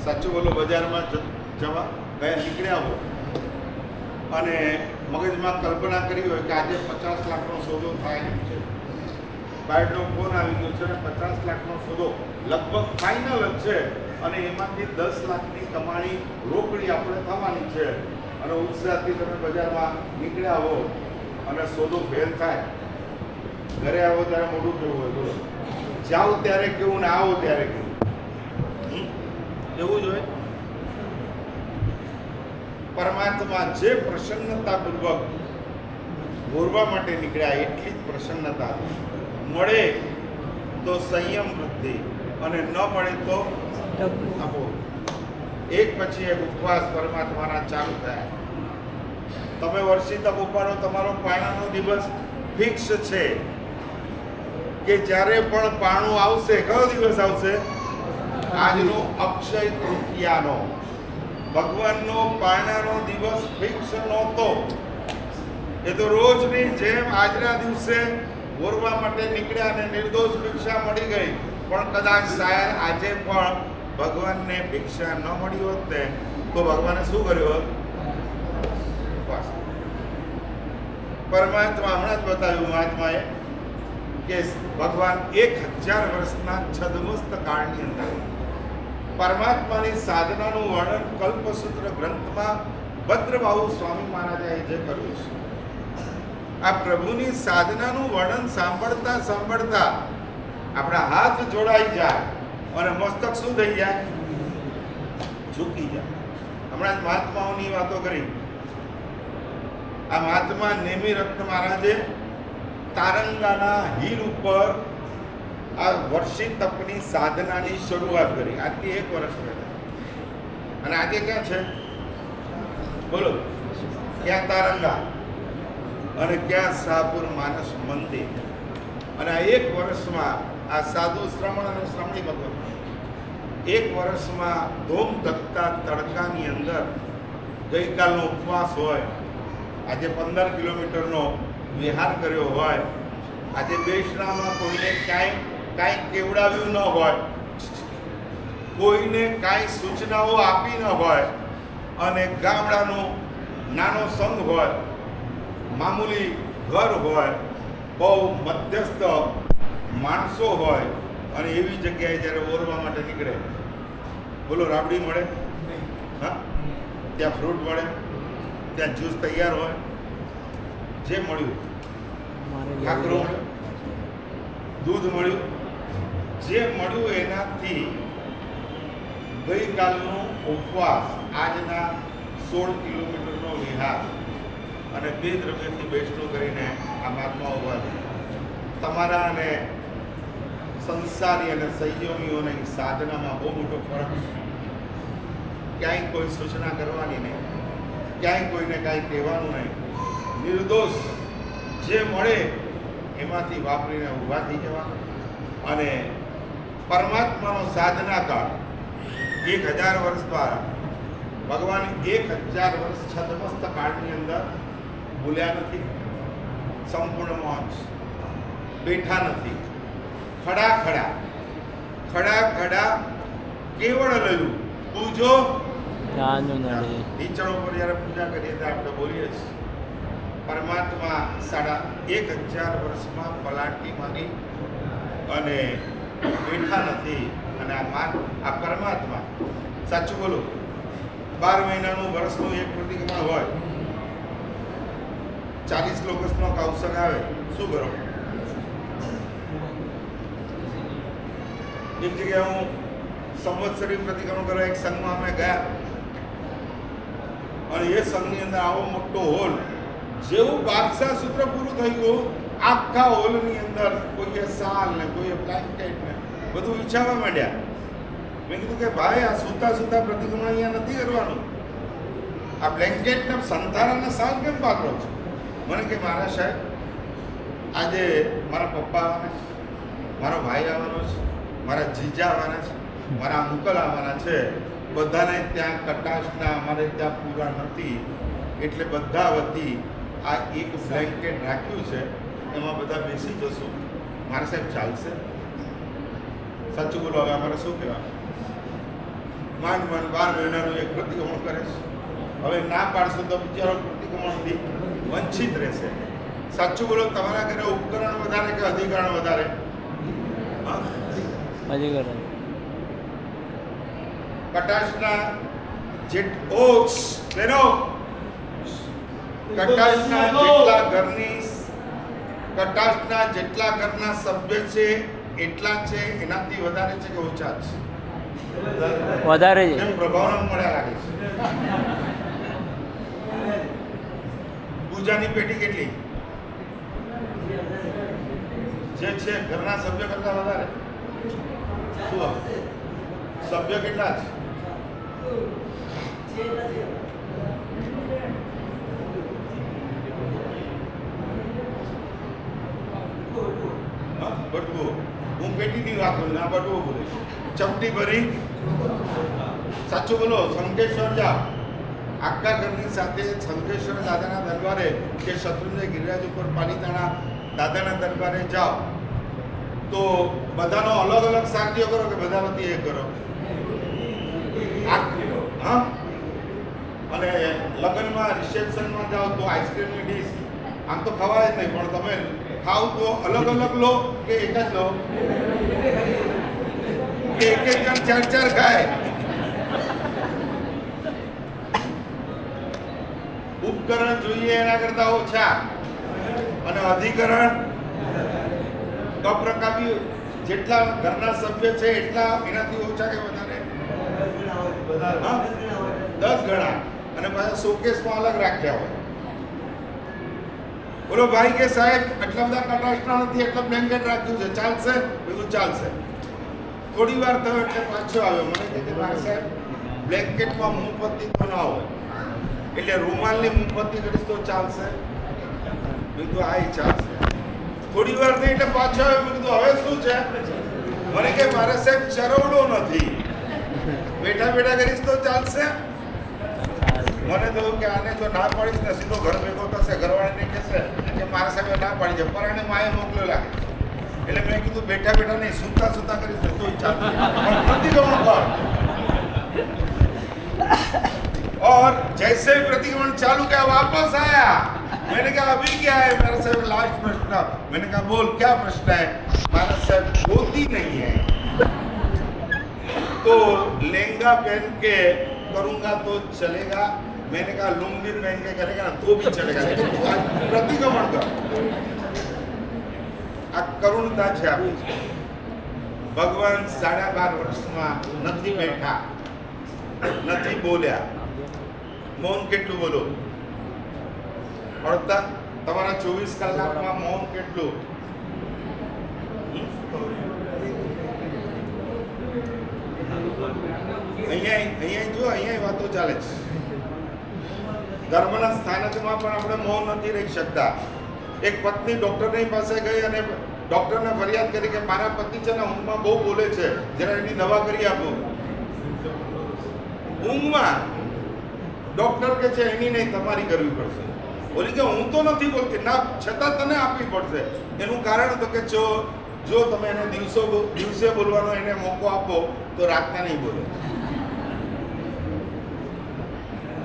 સાચું બોલો બજારમાં જવા ગયા નીકળ્યા હો અને મગજમાં કલ્પના કરી હોય કે આજે 50 લાખનો સોદો થાય એમ છે. બાયડનો ફોન આવી ગયો છે, 50 લાખનો સોદો લગભગ ફાઇનલ જ છે. અને એમાંથી 10 લાખની કમાણી રોકડી આપણે થવાની છે. અને ઉત્સાહથી તમે બજારમાં નીકળ્યા હો અને સોદો ફેલ થાય, ઘરે આવો ત્યારે મોઢું કેવું હોય બોલો? જાઓ ત્યારે કેવું ને આવો ત્યારે કેવું? એવું જ હોય. પરમાત્મા જે પ્રસન્નતાપૂર્વક બોરવા માટે નીકળ્યા એટલી જ પ્રસન્નતા મળે તો સંયમ વૃદ્ધિ અને ન મળે તો આપો. એક પછી એક ઉપવાસ પરમાત્માના ચાલુ થાય. તમે વર્ષી તપ ઉપાડો, તમારો પારણાનો દિવસ ફિક્સ છે કે જ્યારે પણ પારણું આવશે, કયો દિવસ આવશે? આજનો અક્ષય તૃતીયાનો. ભગવાનનો પારણાનો દિવસ ફિક્સ નહોતો. એ તો રોજની જેમ આજના દિવસે બોરવા માટે નીકળ્યા અને નિર્દોષ ભિક્ષા મળી ગઈ. પણ કદાચ શાયદ આજે પણ ભગવાનને ભિક્ષા ન મળી હોત ને તો ભગવાને શું કર્યું હોત? ઉપવાસ. પરમાત્મા હમણાં જ બતાવ્યું મહાત્માએ કે ભગવાન 1000 વર્ષના છદ્મસ્ત કાળની અંદર પરમાત્માની સાધનાનું વર્ણન કલ્પસૂત્ર ગ્રંથમાં ભદ્રબાહુ સ્વામી મહારાજાએ જે કર્યું છે, આ પ્રભુની સાધનાનું વર્ણન સાંભળતા સાંભળતા આપણા હાથ જોડાઈ જાય અને મસ્તક શું થઈ જાય? ઝૂકી જાય. હમણાં જ મહાત્માઓની વાતો કરી. આ મહાત્મા નેમી રત્ન મહારાજે તારંગાના હિલ ઉપર આ વર્ષી તપની સાધનાની શરૂઆત કરી. આજથી 1 વર્ષ પહેલા. અને આજે ક્યાં છે બોલો? ક્યાં તારંગા અને ક્યાં શાહપુર માનસ મંદિર. અને આ 1 વર્ષમાં આ સાધુ શ્રમણ અને શ્રમણી ભગવત 1 વર્ષમાં ધોમ ધકતા તડકાની અંદર ગઈકાલનો ઉપવાસ હોય, આજે 15 કિલોમીટરનો વિહાર કર્યો હોય, આજે બેસરામાં કોઈને કાંઈ કેવડાવ્યું ન હોય, કોઈને કાંઈ સૂચનાઓ આપી ન હોય, અને ગામડાનો નાનો સંઘ હોય, મામૂલી ઘર હોય, બહુ મધ્યસ્થ માણસો હોય, અને એવી જગ્યાએ જ્યારે ઓરવા માટે નીકળે, બોલો રાબડી મળે? હા, ત્યાં ફ્રૂટ મળે, ત્યાં જ્યુસ તૈયાર હોય, જે મળ્યું, ખાખરો મળ્યો, દૂધ મળ્યું, જે મળ્યું એનાથી ગઈકાલનો ઉપવાસ, આજના 16 કિલોમીટરનો વિહાર અને 2 દ્રવ્યથી બેસણું કરીને આ મહાત્મા ઉભા છે. તમારા અને સંસારી અને સંયમીઓની સાધનામાં બહુ મોટો ફરક છે. ક્યાંય કોઈ સૂચના કરવાની નહીં, ક્યાંય કોઈને કાંઈ કહેવાનું નહીં, નિર્દોષ જે મળે એમાંથી વાપરીને ઊભા થઈ જવા. અને પરમાત્માનો સાધના કાળ 1000 વર્ષ દ્વારા ભગવાન 1000 વર્ષ છદ્મસ્ત કાળની અંદર ભૂલ્યા નથી, સંપૂર્ણ મોજ, બેઠા નથી, ખડા ખડા કેવળ લયું પૂજો નીચળ ઉપર જ્યારે પૂજા કરીએ ત્યારે આપણે બોલીએ છીએ પરમાત્મા 1000 વર્ષમાં પલાટી મારી અને બેઠા નથી. અને આ પરમાત્મા સાચું બોલો, 12 મહિનાનું વર્ષનું એક પ્રતિક્રમણ હોય, 40 લોકસનો કૌશક આવે, શું કરો? એક જગ્યાએ હું સંવત્સરી પ્રતિક્રમણ કરવા એક સંઘમાં અમે ગયા, અને એ સંઘની અંદર આવો મોટો હોલ, જેવું બાદશાહ સૂત્ર પૂરું થયું, આખા હોલની અંદર કોઈએ શાલ ને કોઈએ બ્લેન્કેટ ને બધું ઈચ્છાવા માંડ્યા. મેં કીધું કે ભાઈ, આ સૂતા પ્રતિક્રમણ અહીંયા નથી કરવાનું, આ બ્લેન્કેટ ને સંતારાના શાલ કેમ પાથરો છો? મને કે મારા સાહેબ, આજે મારા પપ્પા આવવાના છે, મારો ભાઈ આવવાનો છે, મારા જીજા આવવાના છે, મારા અંકલ આવવાના છે, બધાને ત્યાં કટાશના અમારે ત્યાં પૂરા નથી, એટલે બધા વતી આ એક બ્લેન્કેટ રાખ્યું છે, એમાં બધા બેસી જશું. મારા સાહેબ ચાલશે? સાચું બોલો, હવે અમારે શું કહેવાનું? માંડ 12 મહિનાનું એક પ્રતિક્રમણ કરે છે. હવે ના પાડશું તો બિચારો પ્રતિક્રમણથી વંચિત રહેશે. સાચું બોલો, તમારા ઘરે ઉપકરણ વધારે કે અધિકરણ વધારે? કટાશના કટાશના જેટલા ઘરના સભ્ય છે એટલા છે, એનાથી વધારે છે કે ઓછા છે? વધારે છે. એમ પ્રભાવના મળ્યા લાગે છે. પૂજાની પેટી કેટલી છે ઘરના સભ્ય કરતા વધારે? શું સભ્ય કેટલા છે? બટવો. હું પેટીની વાત કરું, ના બટવો બોલે. ચપટી ભરી સાચું બોલો. શંખેશ્વર જાઓ, આખા ઘરની સાથે શંખેશ્વર દાદાના દરબારે કે શત્રુંજય ગિરિરાજ ઉપર પાલિતાણા દાદાના દરબારે જાઓ તો બધાનો અલગ અલગ સાકીઓ કરો કે બધા વતી એ કરો? હા. અને લગ્નમાં રિસેપ્શનમાં જાઓ તો આઈસ્ક્રીમની ડીશ આમ તો ખવાય જ નહીં, પણ તમે ખાવ તો અલગ અલગ લો કે એક જ લો? કે એક એક જણ ચાર ચાર ખાય? ઉપકરણ જોઈએ એના કરતા ઓછા, અને અધિકરણ કપ્રકાપી જેટલા ઘરના સભ્ય છે એટલા એનાથી ઓછા કે વધારે? 10 ગણા. અને પાછા શોકેસમાં અલગ રાખ્યા હોય. બોલો ભાઈ કે સાહેબ આટલા બધા કટાશના નથી, એટલા બ્લેન્કેટ રાખ્યું છે, ચાલશે? બધું ચાલશે. થોડી વાર થયો એટલે પાછો આવ્યો, મને કીધું મારે સાહેબ બ્લેન્કેટમાં મૂંગફતી તો ના હોય, એટલે રૂમાલની મૂંગફતી કરીશ તો ચાલશે? કીધું આ ચાલશે. થોડી વાર થઈ એટલે પાછો આવ્યો, મેં કીધું હવે શું છે? મને કે મારે સાહેબ ચરવડો નથી, બેઠા બેઠા કરીશ તો ચાલશે? મને થયું કે આને જો ના પાડીશ ને સીધો ઘર ભેગો થશે, ઘરવાળાને કહેશે કે મારા સાહેબે ના પાડી છે, પર એને માએ મોકલ્યો લાગે. એટલે મેં કીધું બેઠા બેઠા નહીં, સૂતા સૂતા કરીશ ને તોય ચાલશે, પણ પ્રતિક્રમણ કર. और जैसे ही प्रतिक्रमण चालू किया वापस आया, मैंने कहा अभी क्या है मेरा साहब? लास्ट प्रश्न. मैंने कहा बोल क्या प्रश्न है? मारा साहब धोती नहीं है तो लहंगा पहन के करूंगा तो चलेगा? मैंने कहा लुंगी पहन के करेगा ना तो भी चलेगा, लेकिन तू आज प्रतिक्रमण कर. આ કરુણતા છે આપણી. ભગવાન 12.5 વર્ષમાં નથી બેઠા, નથી બોલ્યા. મૌન કેટલું બોલો? અડધા તમારા 24 કલાકમાં મૌન કેટલું? અહીંયા જો અહીંયા વાતો ચાલે છે. ધર્મના સ્થાનકમાં પણ આપણે મૌન નથી રહી શકતા. એક પત્ની ડોક્ટરની પાસે ગઈ અને ડોક્ટરને ફરિયાદ કરી કે મારા પતિ છે ને ઊંઘમાં બહુ બોલે છે, જરા એની દવા કરી આપો. ઊંઘમાં ડોક્ટર કે છે એની નહીં તમારી કરવી પડશે. બોલી કે હું તો નથી બોલતી, ના છતાં તને આપવી પડશે. એનું કારણ તો કે જો તમે એને દિવસે બોલવાનો એને મોકો આપો તો રાતના નહીં બોલે.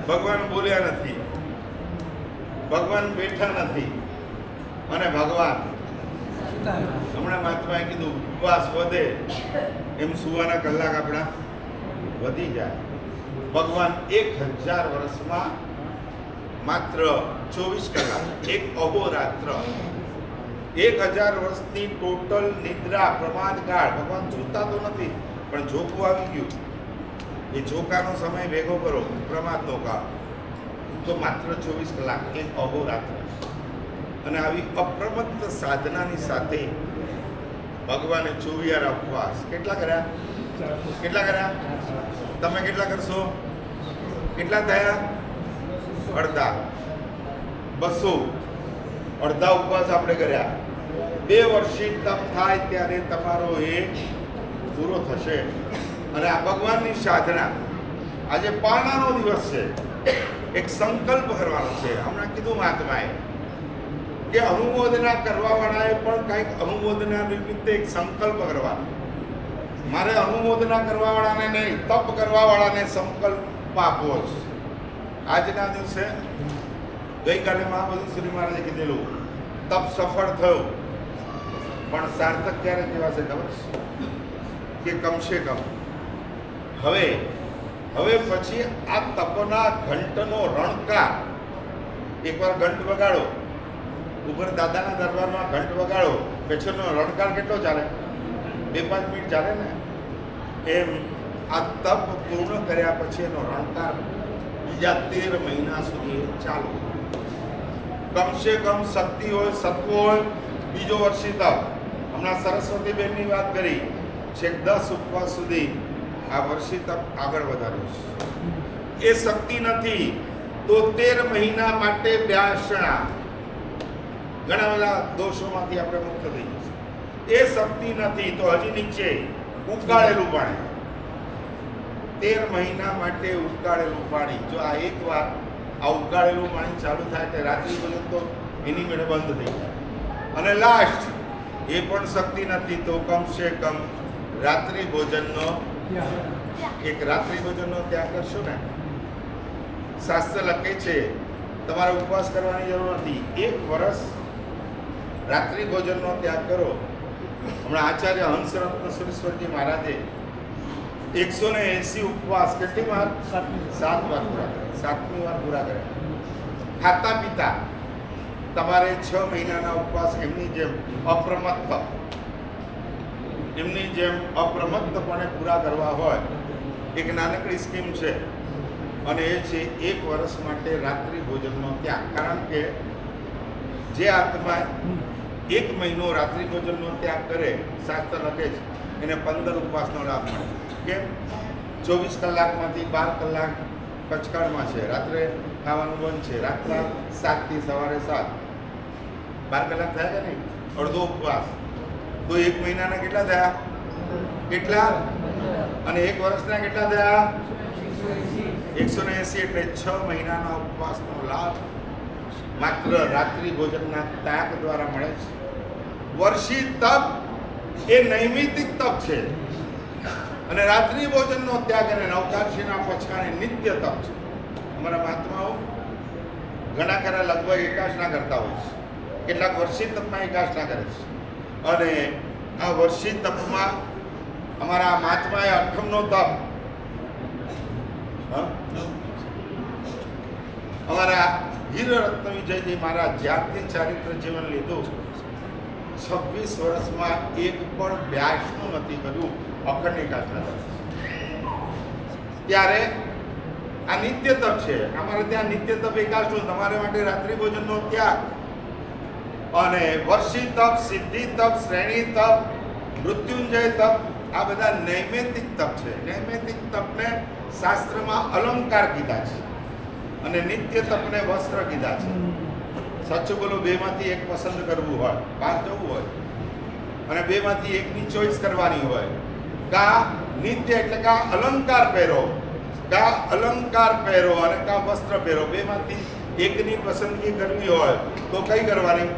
ભગવાન બોલ્યા નથી, ભગવાન બેઠા નથી, અને ભગવાન હમણાં મહાત્માએ કીધું ઉપવાસ વધે એમ સુવાના કલાક આપણા વધી જાય. ભગવાન 1000 વર્ષમાં માત્ર 24 કલાક, એક અહોરાત્ર, 1000 વર્ષની ટોટલ નિદ્રા પ્રમાદકાળ. ભગવાન સૂતા તો નથી, પણ ઝોકું આવી ગયું. એ ઝોકાનો સમય ભેગો કરો, પ્રમાદનો કાળ, તો માત્ર 24 કલાક, એક અહોરાત્ર. અને આવી અપ્રમત્ત સાધનાની સાથે ભગવાને 24 ઉપવાસ કેટલા કર્યા? તમે કેટલા કરશો? કેટલા થયા? અડધા. 200 અડધા ઉપવાસ આપણે કર્યા. 2 વર્ષી તપ થાય ત્યારે તમારો એ પૂરો થશે. અને આ ભગવાનની સાધના. આજે પારણાનો દિવસ છે, એક સંકલ્પ કરવાનો છે. હમણાં કીધું મહાત્માએ કે અનુમોદના કરવાવાળાએ પણ કંઈક અનુમોદના નિમિત્તે એક સંકલ્પ કરવાનો. મારે અનુમોદના કરવાવાળાને નહીં, તપ કરવાવાળાને સંકલ્પ આપવો છે. આજના દિવસે ગઈકાલે મહાબોધિ શ્રી મહારાજે કીધેલું તપ સફળ થયું, પણ સાર્થક ક્યારે કહેવાશે ખબર છે? કે કમસે કમ હવે હવે પછી આ તપના ઘંટનો રણકાર, એકવાર ઘંટ વગાડો, ઉપર દાદાના દરબારમાં ઘંટ વગાડો, પછીનો રણકાર કેટલો ચાલે? 2-5 મિનિટ ચાલે ને. એમ આ તપ પૂર્ણ કર્યા પછી એનો રણકાર બીજા 13 મહિના સુધી ચાલુ. કમસે કમ શક્તિ હોય, સત્વ હોય, બીજો વર્ષી તપ. હમણાં સરસ્વતીબેનની વાત કરી, છેક 10 ઉપવાસ સુધી આ વર્ષી તપ આગળ વધાર્યું છે. એ શક્તિ નથી તો 13 મહિના માટે બ્યાસણા, ઘણા બધા દોષોમાંથી આપણે મુક્ત થઈ જશે. એ શક્તિ નથી તો હજી નીચે ઉકાળેલું પાણી, 13 મહિના માટે ઉકાળેલું પાણી. જો આ એકવાર આ ઉકાળેલું પાણી ચાલુ થાય એટલે રાત્રિ ભોજન તો એની મેળે બંધ થઈ જાય. અને લાસ્ટ એ પણ શક્તિ નથી તો કમસે કમ રાત્રિ ભોજનનો એક રાત્રિ ભોજનનો ત્યાગ કરશો ને. શાસ્ત્ર લખે છે તમારે ઉપવાસ કરવાની જરૂર નથી, 1 વર્ષ રાત્રિ ભોજનનો ત્યાગ કરો. હમણાં આચાર્ય હંસરત્ન સુરેશ્વરજી મહારાજે 180 ઉપવાસ કેટલી વાર? 7 વાર પૂરા કર્યા. 7મી વાર પૂરા કર્યા. ખાતા પીતા તમારે 6 મહિનાના ઉપવાસ એમની જેમ અપ્રમત્તપણે પૂરા કરવા હોય, એક નાનકડી સ્કીમ છે અને એ છે 1 વર્ષ માટે રાત્રિ ભોજનનો ત્યાગ. કારણ કે જે આત્મા 1 મહિનો રાત્રિ ભોજનનો ત્યાગ કરે, શાસ્ત્ર લખે છે એને 15 ઉપવાસનો લાભ મળે. કેમ? 24 કલાકમાંથી 12 કલાક પચકાળમાં છે, રાત્રે ખાવાનું બંધ છે, રાતના 7 થી સવારે 7, 12 કલાક થયા કે નહીં? અડધો ઉપવાસ તો 1 મહિનાના કેટલા થયા? કેટલા? અને 1 વર્ષના કેટલા થયા? 180. એટલે 6 મહિનાના ઉપવાસનો લાભ માત્ર રાત્રિ ભોજનના ત્યાગ દ્વારા મળે છે. વર્ષી તપ એ નૈમિતિક તપ છે અને રાત્રિ ભોજનનો ત્યાગ અને નવકારશીના પછાણે નિત્ય તપ છે. અમારા મહાત્માઓ ઘણા ખરા લગભગ એકાસના કરતા હોય છે, કેટલાક વર્ષી તપમાં એકાસના કરે છે. અને આ વર્ષી તપમાં અમારા મહાત્માએ 8મનો તપ, અમારા હીરરત્ન વિજયજી મહારાજ જ્યારથી ચારિત્ર જીવન લીધું 26 વર્ષમાં એક પણ બ્યાસનું નથી કર્યું, અખંડ એકાસના. ત્યારે આ નિત્ય તપ છે. અમારે ત્યાં નિત્ય તપ એકાસનું, તમારે માટે રાત્રિ ભોજનનો ત્યાગ. અને વર્ષી તપ, સિદ્ધિ તપ, શ્રેણી તપ, મૃત્યુંજય તપ, આ બધા નૈમિતિક તપ છે. નૈમિતિક તપને શાસ્ત્રમાં અલંકાર કીધા છે અને નિત્ય તપને વસ્ત્ર કીધા છે. સાચું બોલો, બેમાંથી એક પસંદ કરવું હોય, બહાર જવું હોય અને બેમાંથી એકની ચોઈસ કરવાની હોય, કા નિત્ય એટલે કા અલંકાર પહેરો, કા અલંકાર પહેરો અને કા વસ્ત્ર પહેરો, બેમાંથી એકની પસંદગી કરવી હોય તો કઈ કરવાની?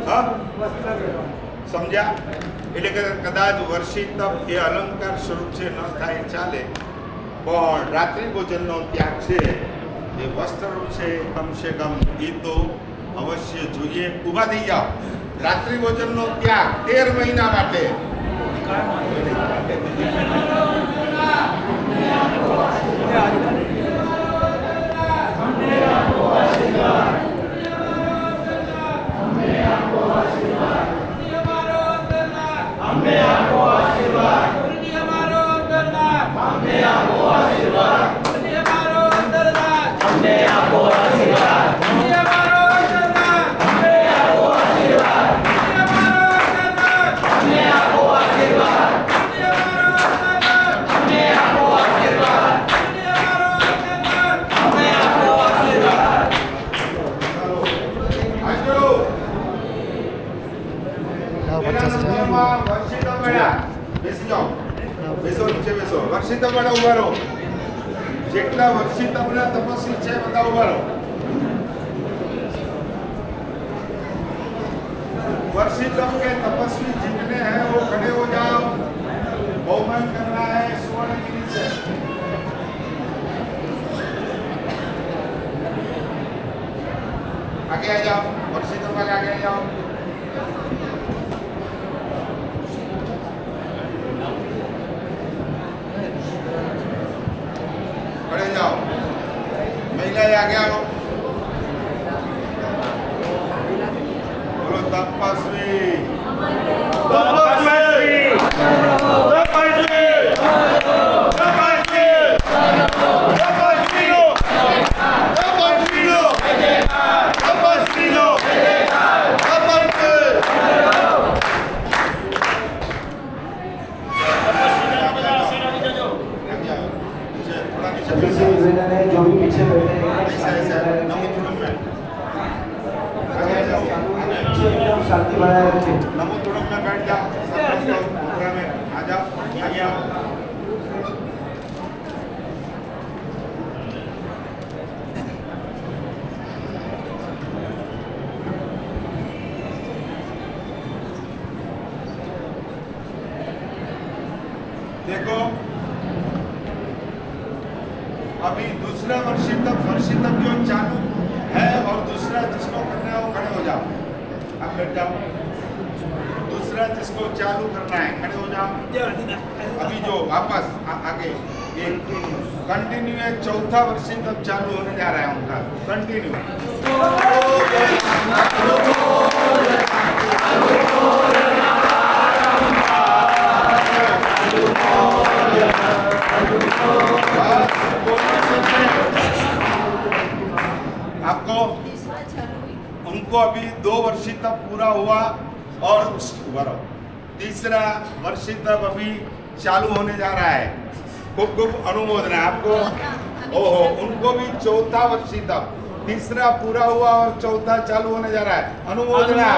હા, સમજ્યા? એટલે કે કદાચ વર્ષી તપ એ અલંકાર સ્વરૂપ છે, ન થાય ચાલે, પણ રાત્રિ ભોજનનો ત્યાગ છે એ વસ્ત્રરૂપ છે. કમસે કમ એ તો અવશ્ય જોઈએ. ઊભા થઈ જાઓ. રાત્રિ ભોજનનો ત્યાગ 13 મહિના માટે. વર્ષી તપ વાળા ઉભા રહો. જેટલા વર્ષી તપના તપસ્વી છે બધા ઉભા રહો. वर्षी तप के तपस्वी जितने हैं वो खड़े हो जाओ. बहुमत करना है सुवर्णगिरी से. आगे आ जाओ. वर्षी तप वाले आगे आ जाओ. आगे आओ। बोलो तपस्वी तपस्वी तपस्वी तपस्वी तपस्वी लो तपस्वी लो तपस्वी लो તપસ્વીના બધા આશીર્વાદ આવી જજો. पीछे विनर है जो भी पीछे बैठे हैं ऐसा ऐसा नमो तुरम में पीछे एकदम शांति बनाए रखें। नमो तुरम में बैठ जाओ सब लोग पूरा में आ जाओ आगे आओ। देखो अभी दूसरा वर्षी तक जो चालू है और दूसरा जिसको करना है वो खड़े हो जाओ। आप बैठ जाओ। दूसरा जिसको चालू करना है खड़े हो जाओ। अभी जो वापस आगे ये कंटिन्यू है, चौथा वर्षी तक चालू होने जा रहा है उनका कंटिन्यू। आपको उनको अभी 2 वर्षी तक पूरा हुआ और तीसरा वर्षी तक अभी चालू होने जा रहा है। खूब खूब अनुमोदन है आपको। ओहो उनको भी चौथा वर्षी तक तीसरा पूरा हुआ और चौथा चालू होने जा रहा है। अनुमोदना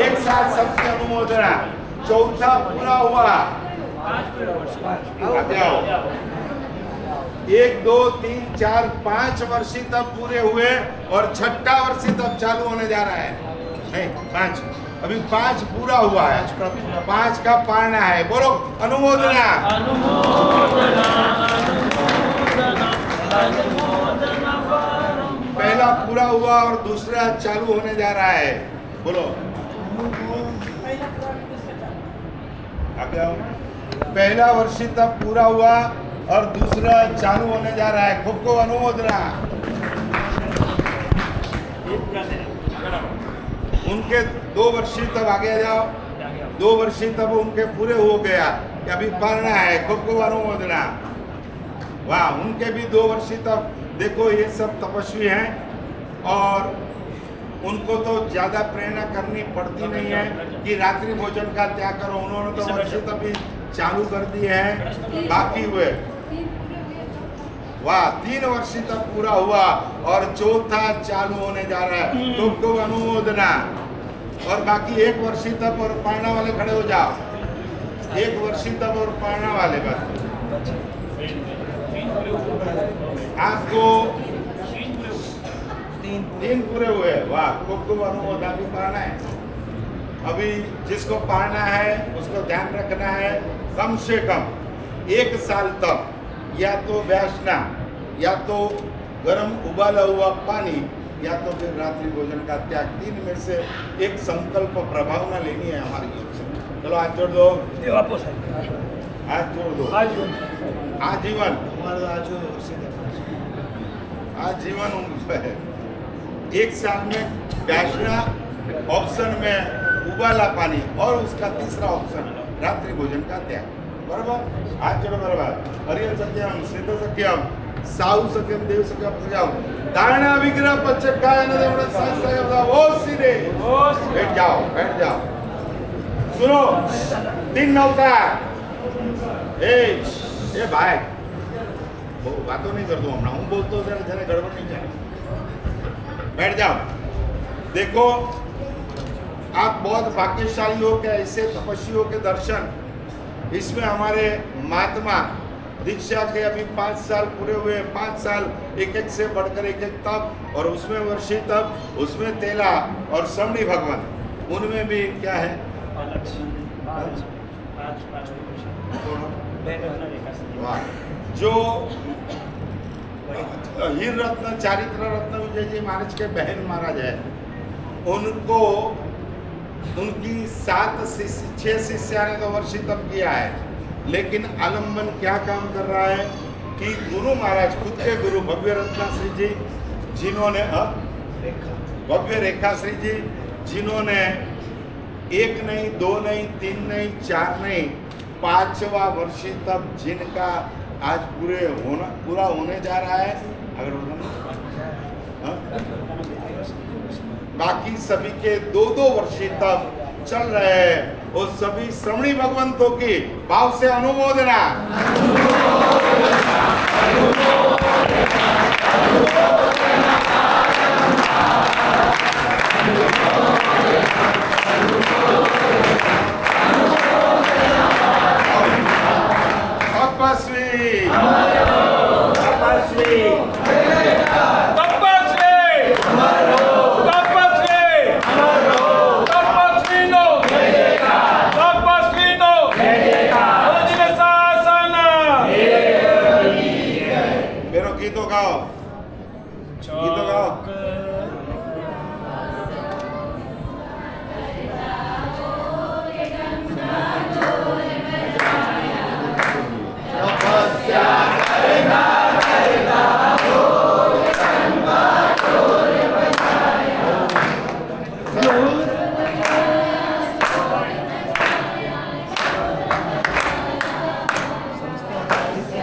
एक साथ सबसे अनुमोदना। चौथा पूरा हुआ। आगे आओ। 1 2 3 4 5 वर्षी तक पूरे हुए और छठा वर्षी तक चालू होने जा रहा है। नहीं 5 अभी 5 पूरा हुआ है, 5 का पाना है। बोलो अनुमोदना। पहला पूरा हुआ और दूसरा चालू होने जा रहा है। बोलो आगे आओ। पहला वर्षी तक पूरा हुआ और दूसरा चालू होने जा रहा है। खूब को अनुमोदना। उनके 2 वर्षी तक आगे आ जाओ। 2 वर्षी तक उनके पूरे हो गया कि अभी पढ़ना है। खूब को अनुमोदना। वाह उनके भी 2 वर्षी तक। देखो ये सब तपस्वी हैं और उनको तो ज्यादा प्रेरणा करनी पड़ती नहीं है कि रात्रि भोजन का त्याग करो। उन्होंने तो वर्षी तक भी चालू कर दिए हैं। बाकी हुए वाह 3 वर्षी तक पूरा हुआ और चौथा चालू होने जा रहा है। तो अनुमोदना। और बाकी 1 वर्षी तक और पालना वाले खड़े हो जाओ। 1 वर्षी तक और पालना वाले बस। आपको 3 पूरे हुए। वाह खूब अनुमोदना। भी पढ़ना है। अभी जिसको पढ़ना है उसको ध्यान रखना है कम से कम 1 साल तक या तो व्यासना या तो गर्म उबाला हुआ पानी या तो फिर रात्रि भोजन का त्याग। 3 में से एक संकल्प प्रभावना लेनी है हमारी ओर से। चलो हाथ जोड़ दो। हाथ जोड़ दो। आजीवन आजीवन उनको है। 1 साल में व्यासना ऑप्शन में उबाला पानी और उसका तीसरा ऑप्शन रात्रि भोजन का त्याग। बराबर हाथ जोड़ो। बराबर हरियल सत्यम सिद्ध सत्यम साहु सत्यम देव सत्यम सत्यम धारणा विग्रह पचकाय न देवड़ सत्संग वो सीधे बैठ जाओ बैठ जाओ। सुनो 3 नौका ए भाई वो बातों नहीं कर दूं हमने हूं बोलतो जरा जरा गड़बड़ नहीं जाए। बैठ जाओ। देखो आप बहुत भाग्यशाली हो कि ऐसे तपस्वियों के दर्शन। इसमें हमारे महात्मा दीक्षा के अभी 5 साल पूरे हुए। 5 साल एक से बढ़कर एक तप और उसमें वर्षी तप उसमें तेला और समणी भगवान उनमें भी क्या है वाह जो हीर रत्न चारित्र रत्न विजय जी महाराज के बहन महाराज है उनको उनकी 6 शिष्या ने तो वर्षी तप किया है लेकिन आलम्बन क्या काम कर रहा है कि गुरु महाराज खुद के गुरु भव्य रत्नाश्री जी जिन्होंने भव्य रेखाश्री जी जिन्होंने एक नहीं, दो नहीं, तीन नहीं, चार नहीं, 5वां वर्षी तब जिनका आज पूरा होने जा रहा है। अगर बाकी सभी के 2-2 वर्षी तब चल रहे हैं, वो सभी श्रवणी भगवंतों की भाव से अनुमोदना। गीतों गाओ।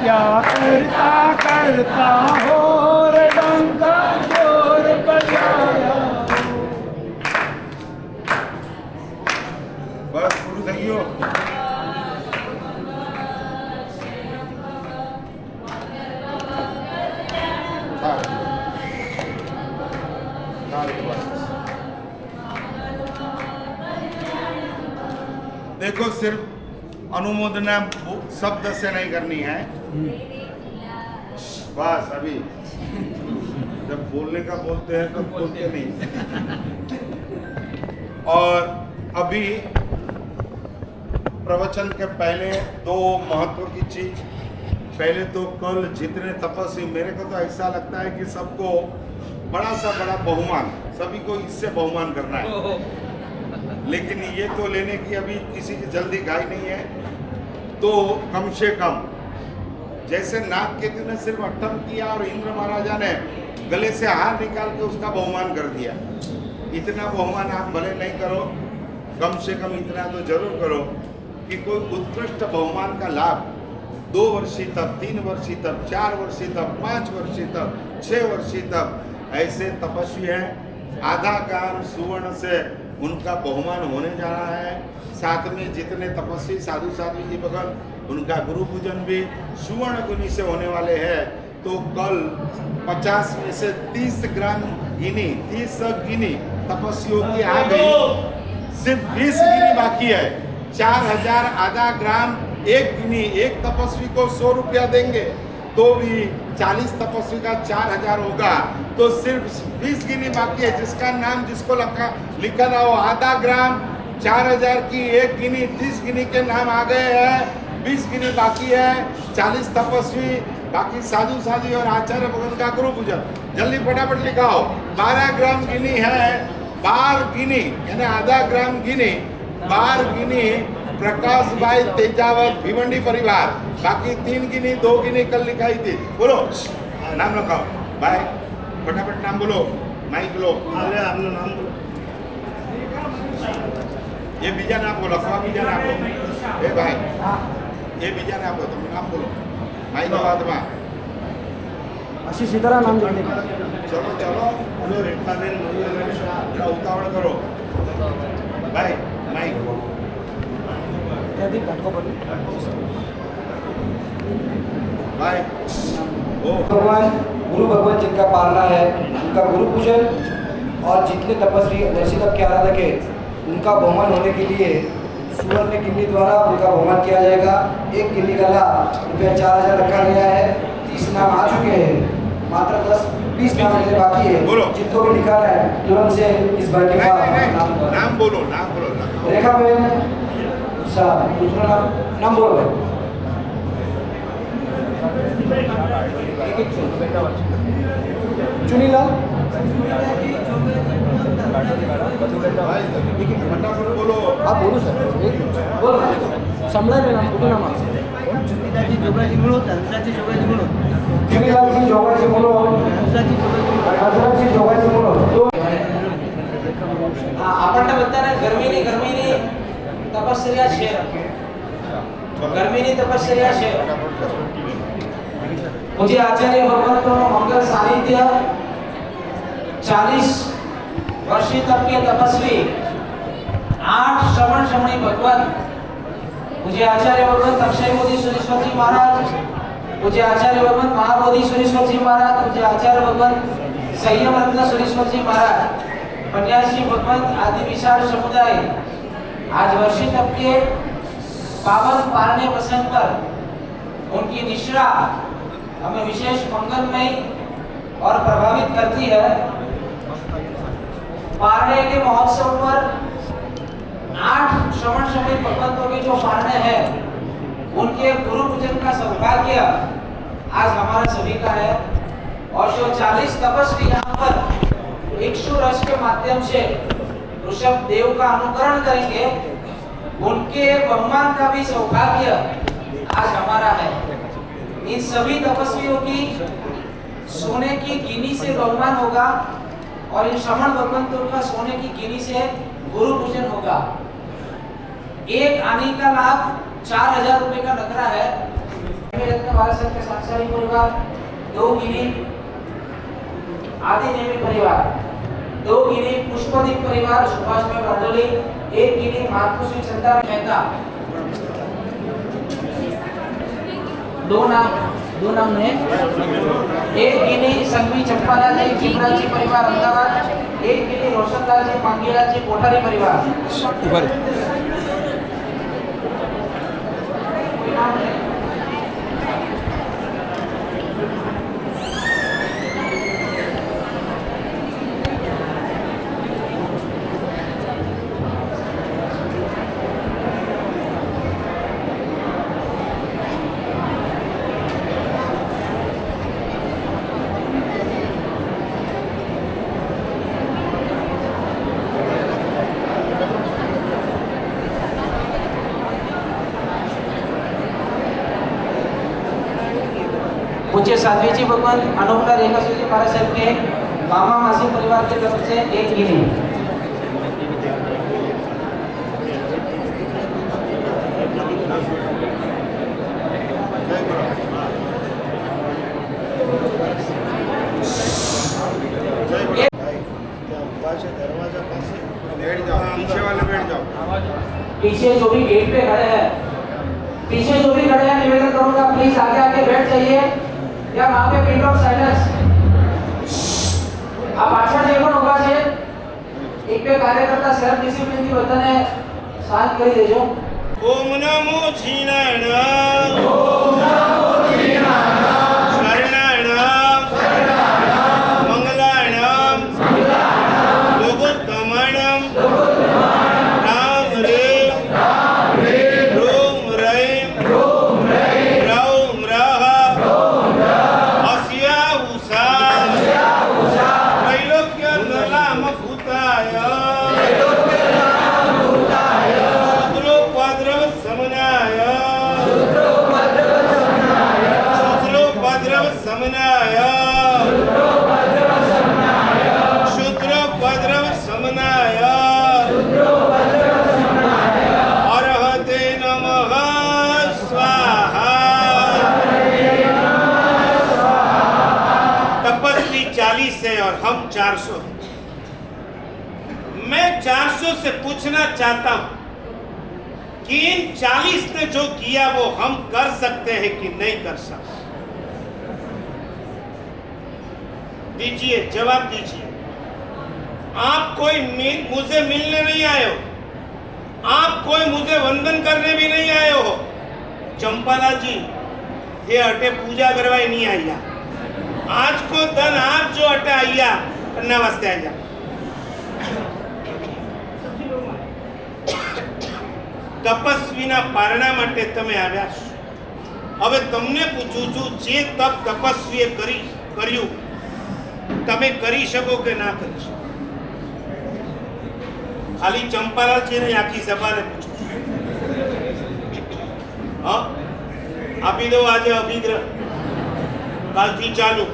क्या करता हो रे डंका जोर बजाया। बस गुरु थैंक देखो, सिर्फ अनुमोदना शब्द से नहीं करनी है, बस अभी जब बोलने का बोलते हैं तब बोलते नहीं। और अभी प्रवचन के पहले 2 महत्व की चीज। पहले तो कल जितने तपस्वी, मेरे को तो ऐसा लगता है कि सबको बड़ा सा बड़ा बहुमान, सभी को इससे बहुमान करना है, लेकिन ये तो लेने की अभी किसी की जल्दी घाई नहीं है। तो कम से कम जैसे नागकेतु ने सिर्फ अट्टम किया और इंद्र महाराजा ने गले से हार निकाल के उसका बहुमान कर दिया, इतना बहुमान आप भले नहीं करो, कम से कम इतना तो जरूर करो कि कोई उत्कृष्ट बहुमान का लाभ 2 वर्षी तब, 3 वर्षी तब, 4 वर्षी तब, 5 वर्षी तब, 6 वर्षी तब ऐसे तपस्वी हैं। आधा काम सुवर्ण से उनका बहुमान होने जा रहा है। साथ में जितने तपस्वी साधु साध्वी जी भगवान, उनका गुरु पूजन भी सुवर्ण गुनी से होने वाले हैं। तो कल 50 में से 30 ग्राम गिनी, 30 गिनी तपस्वियों की आ गई, सिर्फ 20 गिनी बाकी है। 4000 आधा ग्राम एक गिनी, एक तपस्वी को 100 रुपया देंगे तो भी 40 तपस्वी का 4000 होगा, तो सिर्फ 20 गिनी बाकी है। जिसका नाम जिसको लिखा ना हो, आधा ग्राम 4000 की एक गिनी, 30 गिनी के नाम आ गए हैं, 20 गिनी बाकी है। 40 तपस्वी बाकी साधु साध्वी और आचार्य भगवान का गुरु पूजन, जल्दी फटाफट लिखाओ। 12 ग्राम गिनी है, 12 गिनी यानी आधा ग्राम गिनी, 12 गिनी प्रकाश भाई तेजावत भिवंडी परिवार, बाकी 3 गिनी 2 गिनी कल लिखाई थी। बोलो नाम लिखाओ भाई, फटाफट नाम बोलो, माइक लो, आपने नाम बोलो। ये बीजा नाम बोलो, बीजा नाम बोलो, ए भाई ये बीजा नाम बोलो, तुम नाम बोलो, माइक बाद में अशी सीतारा नाम लिखने का। चलो चलो बोलो, रेखाबेन जरा उतावળ करो भाई, माइक भाई। ओ भगवान गुरु भगवान जिनका पालना है, उनका गुरु पूजन और जितने तपस्वी वर्षी तक के आराधक है, उनका बहुमान होने के लिए सुवर्ण गिन्नी द्वारा उनका बहुमान किया जाएगा। एक गिन्नी का लाभ ₹4000 रखा गया है। 30 नाम आ चुके हैं, मात्र 10-20 नाम रहने बाकी है। बोलो। जिनको भी निकालना है तुरंत से इस बार के नहीं, नाम बोलो, नाम बोलो। रेखा बहन, दूसरा नाम बोलो भाई। चुनीलाल फटाफट बोलो। आप बोलो सर, बोलो ना, संभला नाम, कुठं नाम आहे? હંસાજી જોગાજી ગુણોત, હંસાજી જોગાજી ગુણોત, ચુનીલાલજી જોગાજી બોલો હંસાજી જોગાજી ગુણોત. હસરતજી જોગાજી બોલો તો આપણને બધાને ગરમીની તપસ્યા છે. ગરમીની તપસ્યા છે. मुझे आचार्य भगवंतों मंगल सानिध्य 40 वर्षीय तक के तपस्वी 8 श्रवण श्रमणी भगवत मुझे आचार्य भगवंत अक्षय मोदी सुरेश्वर जी महाराज, मुझे आचार्य भगवंत महाबोधि सुरेश्वर जी महाराज, मुझे आचार्य भगवंत संयम रत्न सुरेश्वर जी महाराज, पन्यासी भगवंत आदि विशाल समुदाय आज वर्षीय तक के पावन पारने प्रसंग पर उनकी निश्रा हमें विशेष मंगलमय और प्रभावित करती है. पारने के महोत्सव पर 8 श्रवण श्रवणी भगवंतों के जो पारने हैं उनके गुरु पूजन का सौभाग्य आज हमारा सभी का है. और जो 40 तपस्वी यहाँ पर इक्षु रस के माध्यम से ऋषभ देव का अनुकरण करेंगे, उनके बहुमान का भी सौभाग्य आज हमारा है. इन सभी तपस्वियों की सोने की गिनी से बहुमान होगा और इन श्रवण भगवंतों का सोने की गिनी से गुरु पूजन होगा. एक आने का लाभ 4000 रुपए का नकरा है. रत्न भारत संघ के सांसारिक परिवार, 2 गिनी आदि नेमी परिवार, 2 गिनी पुष्पदीप परिवार सुभाष भाई बारडोली, 1 गिनी मातृश्री चंदा मेहता. दो नाम है. 1 गिनी संघवी चंपालाल जी चिमराल जी परिवार अहमदाबाद, 1 गिनी रोशनलाल जी मांगेलाल जी कोठारी परिवार. पूज्य साध्वी जी भगवान अनुपला रेखा जी महाराज साहब के मामा मासी परिवार की तरफ से 1 गिनी. दरवाजा पास बैठ जाओ, पीछे वाले बैठ जाओ. पीछे जो भी गेट पे खड़े हैं, पीछे जो भी खड़े हैं, निवेदन करूंगा प्लीज आगे आके बैठ जाइए या वहां पे पिन ऑफ साइलेंस. આ પાછળ જે પણ ઉભા છે એક બે કાર્યકર્તા સેલ્ફ ડિસિપ્લિન થી બધાને શાંત કરી દેજો. ઓમ નમો જીનાણામ, ઓમ નમો જીનાણામ, શરણાણામ, શરણાણામ, મંગલાણામ, મંગલાણામ, લોકોત્તમાણામ, લોકોત્તમાણામ, રામ રેમ, રામ રેમ, રોમ રૈમ, રોમ રૈમ, રૌમ રહ, રોમ રહ, અસ્યા ઉષા, અસ્યા ઉષા, ત્રૈલોક્ય નલામ ભૂતાય, ત્રૈલોક્ય નલામ ભૂતાય, શુદ્રોપદ્રવ સમનાય, શુદ્રોપદ્રવ સમનાય, શુદ્રોપદ્રવ સમનાય, શુદ્રોપદ્રવ સમનાય, શુદ્રોપદ્રવ સમનાય, શુદ્રોપદ્રવ સમનાય, અરહતે નમઃ સ્વાહા. तपस्वी 40 है और हम 400. मैं 400 से पूछना चाहता हूं कि इन 40 ने जो किया वो हम कर सकते हैं कि नहीं कर सकते. दीजिए, जवाब दीजिए. आप कोई मुझे मिलने नहीं आए हो, आप कोई मुझे वंदन करने भी नहीं आए हो. चंपालाल जी ये अटे पूजा करवाई नहीं आया. आज को धन आप जो अटे आया करना वास्ते आया. તપસ્વીના પારણા માટે તમે આવ્યા છો. હવે તમને પૂછું છું, જે તપ તપસ્વીએ કર્યું તમે કરી શકો કે ના કરી શકો? ખાલી ચંપાલાલજીને આખી સભાને પૂછો. આપી દો આજે અભિગ્રહ. કાલથી ચાલુ,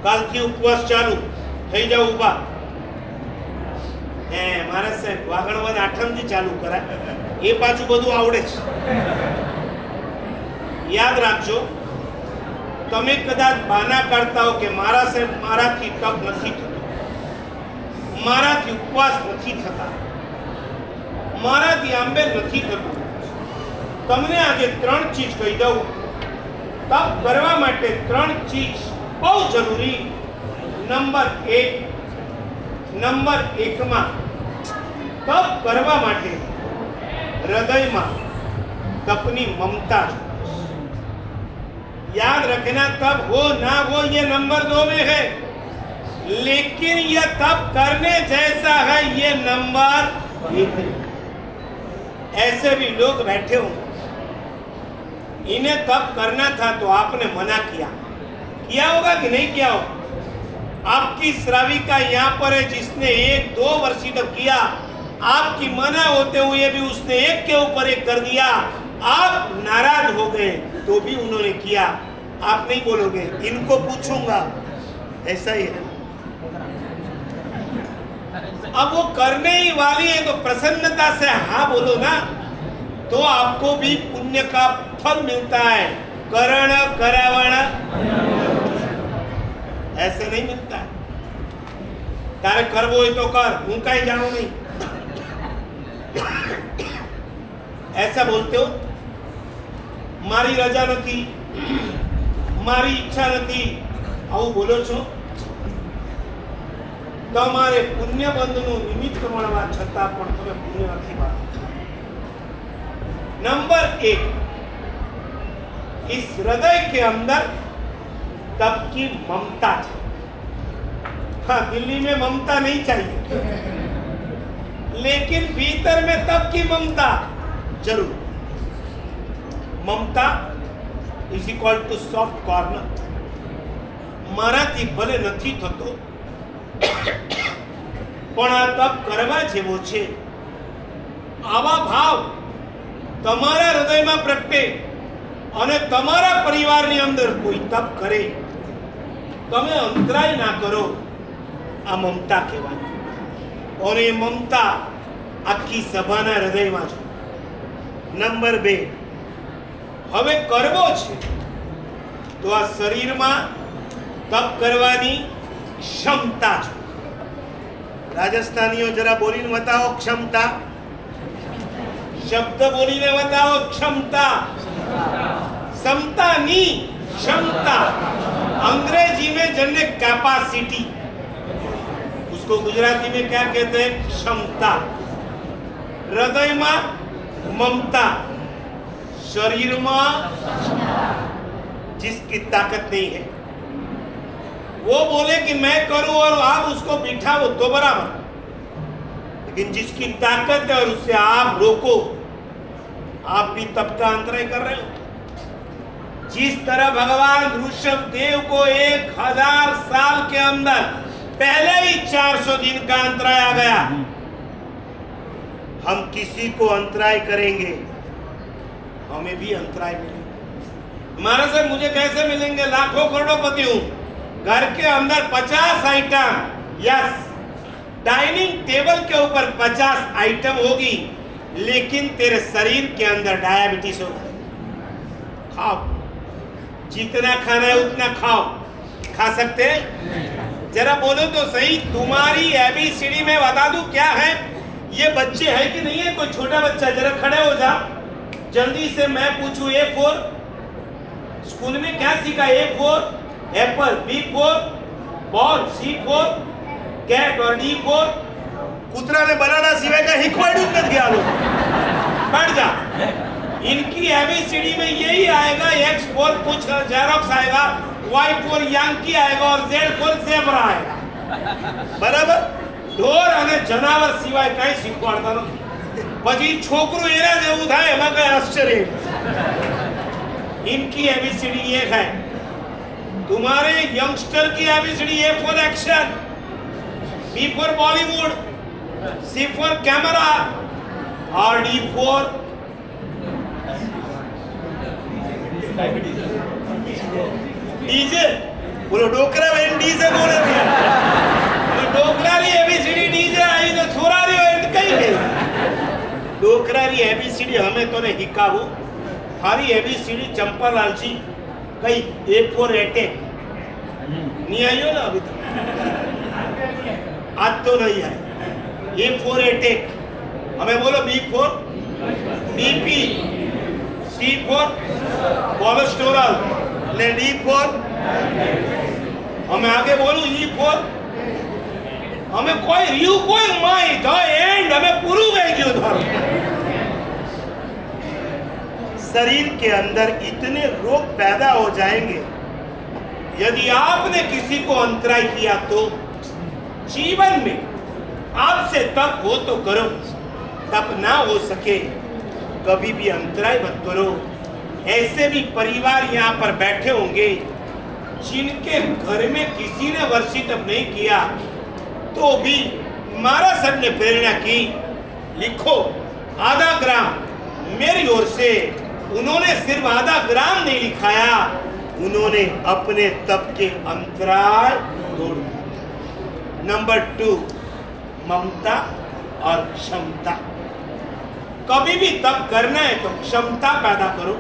કાલથી ઉપવાસ ચાલુ. થઈ જાવ ઊભા. મારા સાહેબ વાગણવદ આઠમથી ચાલુ કરાય, એ પાછું બધું આવડે છે. યાદ રાખજો, તમે કદાચ બાના કાઢતા હો કે મારા સાહેબ મારાથી તપ નથી થતું, મારાથી ઉપવાસ નથી થતા, મારાથી આંબે નથી થતું, તમને આજે 3 ચીજ કહી દઉં. તપ કરવા માટે 3 ચીજ બહુ જરૂરી. નંબર 1 માં તપ કરવા માટે હૃદયમાં તપની મમતા. याद रखना, तप हो ना हो ये नंबर 2 में है, लेकिन ये तप करने जैसा है ये नंबर 1 है. ऐसे भी लोग बैठे होंगे, इन्हें तप करना था तो आपने मना किया होगा कि नहीं किया होगा? आपकी श्राविका यहाँ पर है जिसने 1-2 वर्ष तक किया, आपकी मना होते हुए भी उसने एक के ऊपर एक कर दिया. आप नाराज हो गए तो भी उन्होंने किया. आप नहीं बोलोगे इनको पूछूंगा, ऐसा ही है. अब वो करने ही वाली है तो प्रसन्नता से हाँ बोलो ना, तो आपको भी पुण्य का फल मिलता है. करण करावण ऐसे नहीं मिलता है. तारे करवो हो तो कर, हूँ कहीं जाऊं नहीं, ऐसा बोलते हो. મારી રજા નથી, મારી ઈચ્છા નથી, આવું બોલો છો. તમારે પુણ્ય બંધનું નિમિત્ત મળવા છતાં પણ તમે પુણ્ય નથી પામતા. नंबर 1, इस हृदय के अंदर तप की ममता है. हाँ, दिल्ली में ममता नहीं चाहिए, लेकिन भीतर में तप की ममता जरूर. ममता is equal to soft corner. મારાથી ભલે નથી થતો પણ આ તપ કરવા જેવો છે, આવા ભાવ તમારા હૃદયમાં પ્રગટે અને તમારા પરિવારની અંદર કોઈ તપ કરે, તમે અંતરાય ના કરો, આ મમતા કહેવાય. અને એ મમતા આખી સભાના હૃદયમાં છે. નંબર 2, હવે કરવો છે તો આ શરીરમાં તપ કરવાની ક્ષમતા છે. રાજસ્થાનીઓ જરા બોલીને બતાવો ક્ષમતા. શબ્દ બોલીને બતાવો ક્ષમતા. क्षमतानी क्षमता. अंग्रेजी में जिन्हें कैपेसिटी, उसको गुजराती में क्या कहते हैं? क्षमता. हृदय में ममता, शरीर में जिसकी ताकत नहीं है वो बोले कि मैं करूं और आप उसको बिठाओ तो बराबर, लेकिन जिसकी ताकत है और उससे आप रोको, आप भी तप का अंतराय कर रहे हो. जिस तरह भगवान ऋषभ देव को 1000 साल के अंदर पहले ही 400 दिन का अंतराय आ गया, हम किसी को अंतराय करेंगे हमें भी अंतराय मिलेंगे. महाराज साहब मुझे कैसे मिलेंगे? लाखों करोड़पति हूं, घर के अंदर 50 आइटम, यस, डाइनिंग टेबल के ऊपर 50 आइटम होगी, लेकिन तेरे शरीर के अंदर डायबिटीज होगा. खाओ, जितना खाना है उतना खाओ. खा सकते हैं? जरा बोलो तो सही. तुम्हारी एबीसीडी में बता दूं क्या है? ये बच्चे हैं कि नहीं है? कोई छोटा बच्चा जरा खड़े हो जा जल्दी से. मैं पूछूं A4 स्कूल में क्या सीखा? A4 Apple, B4 ball, C4 cat और D4 कुतरा ने बनाना सिवाय का हिकवाड़ी नहीं आलो. बैठ जा. इनकी एबीसीडी में यही आएगा. X4 कुछ जेरोक्स आएगा, Y4 यांकी आएगा और Z4 ज़ेब्रा आएगा. बराबर? ढोर અને જનાવર સિવાય કાઈ શીખવાડતા નથી. પછી છોકરું એના જેવું થાય એમાં કઈ આશ્ચર્ય નહીં. इनकी एबीसीडी ये है. तुम्हारे यंगस्टर की ABCD A for action, B for Bollywood, C for camera और D फॉर ડીજે બોલો ડોકરા બેન ડીજે બોલે છે ડોકરાની એબીસીડી ડીજે આવી તો છોરારીઓ એમ કઈ ગઈ ડોકરાની એબીસીડી અમે તને શીખાવું થારી એબીસીડી ચંપાલાલજી કઈ A for attack नहीं आई हो ना अभी तक आज तो नहीं आई A for attack हमें बोलो B for BP C for cholesterol ने D for हमें आगे बोलूं E for हमें कोई रियू कोई माई था एंड हमें पूरू गए क्यों था शरीर के अंदर इतने रोग पैदा हो जाएंगे यदि आपने किसी को अंतराय किया तो जीवन में आपसे तप हो तो करो तप ना हो सके कभी भी अंतराय मत करो ऐसे भी परिवार यहाँ पर बैठे होंगे जिनके घर में किसी ने वर्षी तप नहीं किया तो भी महाराज सर ने प्रेरणा की लिखो आधा ग्राम मेरी ओर से उन्होंने सिर्फ आधा ग्राम नहीं लिखाया उन्होंने अपने तप के अंतराल तोड़ दिए नंबर 2 ममता और क्षमता कभी भी तप करना है तो क्षमता पैदा करो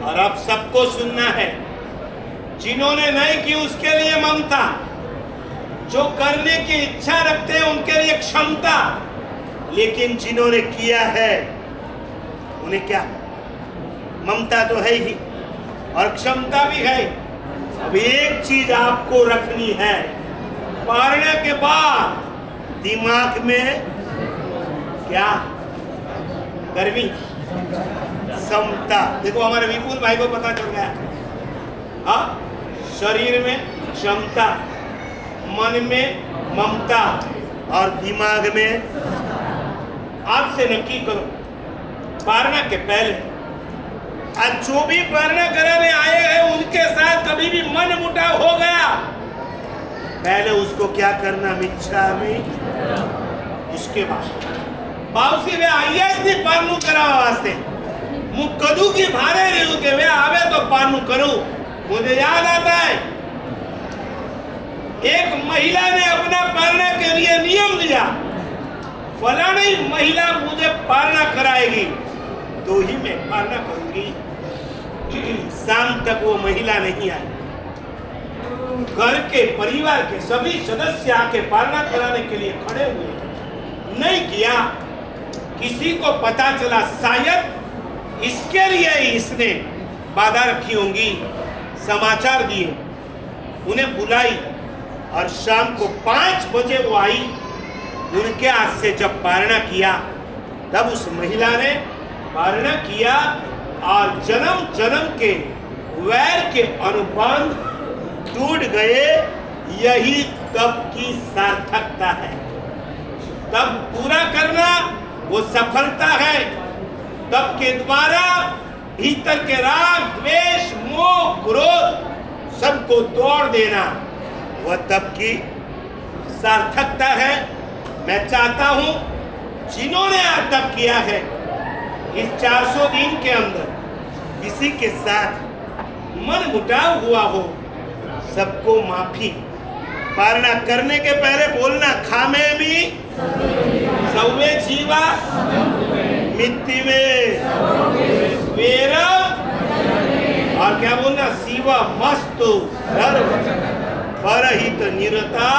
और अब सबको सुनना है जिन्होंने नहीं की उसके लिए ममता जो करने की इच्छा रखते हैं उनके लिए क्षमता लेकिन जिन्होंने किया है उन्हें क्या ममता तो है ही और क्षमता भी है अब एक चीज आपको रखनी है पारने के बाद दिमाग में क्या गर्मी समता देखो हमारे विपुल भाई को पता चल गया हाँ शरीर में क्षमता मन में ममता और दिमाग में आपसे नक्की करो पारना के पहले आज जो भी पारना कराने आए हैं उनके साथ कभी भी मन मुटाव हो गया पहले उसको क्या करना मिच्छा में उसके बाद बावसी वे आईएस ने पारनू करावा वास्ते मु कदू की भारे रही के वे आवे तो पारनू करूं मुझे याद आता है एक महिला ने अपना पारना के लिए नियम दिया फलानी महिला मुझे पारना कराएगी तो ही मैं पारना करूंगी शाम तक वो महिला नहीं आई घर के परिवार के सभी सदस्य आके पालना कराने के लिए खड़े हुए नहीं किया किसी को पता चला शायद इसके लिए ही इसने बाधा रखी होंगी समाचार दिए उन्हें बुलाई और शाम को 5 बजे वो आई उनके हाथ से जब पारणा किया तब उस महिला ने पारणा किया और जन्म जन्म के वैर के अनुबंध टूट गए यही तप की सार्थकता है तप पूरा करना वो सफलता है तप के द्वारा भीतर के राग द्वेष मोह क्रोध सबको तोड़ देना वह तप की सार्थकता है मैं चाहता हूं जिन्होंने आज तप किया है इस 400 दिन के अंदर किसी के साथ मन मुटाव हुआ हो सबको माफी पारणा करने के पहले बोलना खामे भी सौवे जीवा मिट्टी में वेरा और क्या बोलना शिवा मस्तु सर्व परहित निरता